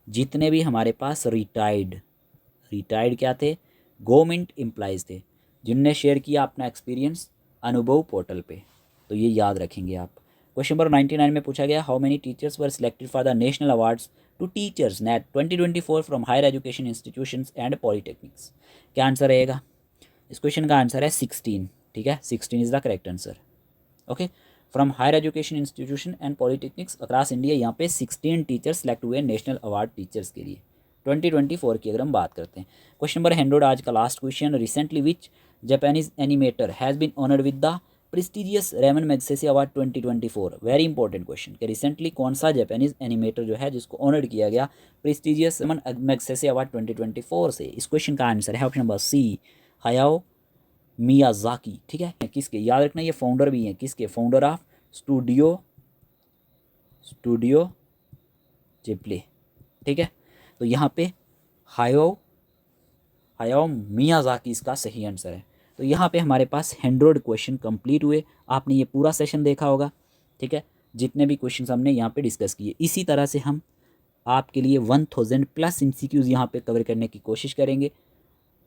जितने भी हमारे पास रिटायर्ड क्या थे? गवर्नमेंट एम्प्लॉयज़ थे, जिनने शेयर किया अपना एक्सपीरियंस अनुभव पोर्टल पे। तो ये याद रखेंगे आप। क्वेश्चन नंबर 99 में पूछा गया how many teachers were selected for the national awards to teachers net 2024 from higher education institutions and polytechnics. क्या आंसर रहेगा? इस क्वेश्चन का आंसर है 16। ठीक है, 16 is the correct answer. Okay, from higher education institution and polytechnics across India, यहाँ पे 16 टीचर्स सेलेक्ट हुए नेशनल अवार्ड टीचर्स के लिए 2024 की अगर हम बात करते हैं। क्वेश्चन नंबर 100 आज का last question. Recently which Japanese animator has been honoured with the prestigious Ramon Magsaysay award 2024। Very important question कि रिसेंटली कौन सा जापानीज एनिमेटर जो है जिसको ऑनर्ड किया गया प्रेस्टिजियस रेमन मैग्सेसे अवार्ड 2024 से। इस क्वेश्चन का आंसर है ऑप्शन नंबर C हायाओ मियाजाकी। ठीक है, किसके? याद रखना ये फाउंडर भी हैं। किसके? Founder of studio Ghibli. ठीक है, तो यहाँ पे हायाओ मियाजाकी इसका सही आंसर है। तो यहाँ पे हमारे पास 100 क्वेश्चन कंप्लीट हुए। आपने ये पूरा सेशन देखा होगा। ठीक है, जितने भी क्वेश्चन हमने यहाँ पे डिस्कस किए, इसी तरह से हम आपके लिए 1000+ MCQs यहाँ पे कवर करने की कोशिश करेंगे।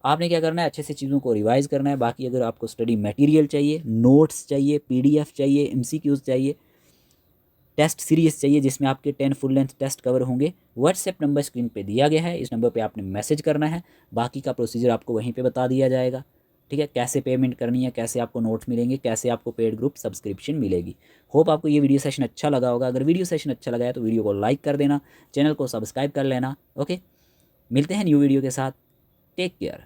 आपने क्या करना है? अच्छे से चीज़ों को रिवाइज़ करना है। बाकी अगर आपको स्टडी मटेरियल चाहिए, नोट्स चाहिए, PDF चाहिए, MCQs चाहिए, टेस्ट सीरीज चाहिए जिसमें आपके 10 फुल लेंथ टेस्ट कवर होंगे, व्हाट्सएप नंबर स्क्रीन पे दिया गया है। इस नंबर पे आपने मैसेज करना है। बाकी का प्रोसीजर आपको वहीं पे बता दिया जाएगा। ठीक है, कैसे पेमेंट करनी है, कैसे आपको नोट्स मिलेंगे, कैसे आपको पेड ग्रुप सब्सक्रिप्शन मिलेगी। होप आपको ये वीडियो सेशन अच्छा लगा होगा। अगर वीडियो सेशन अच्छा लगा है तो वीडियो को लाइक कर देना, चैनल को सब्सक्राइब कर लेना। ओके, मिलते हैं न्यू वीडियो के साथ। Take care.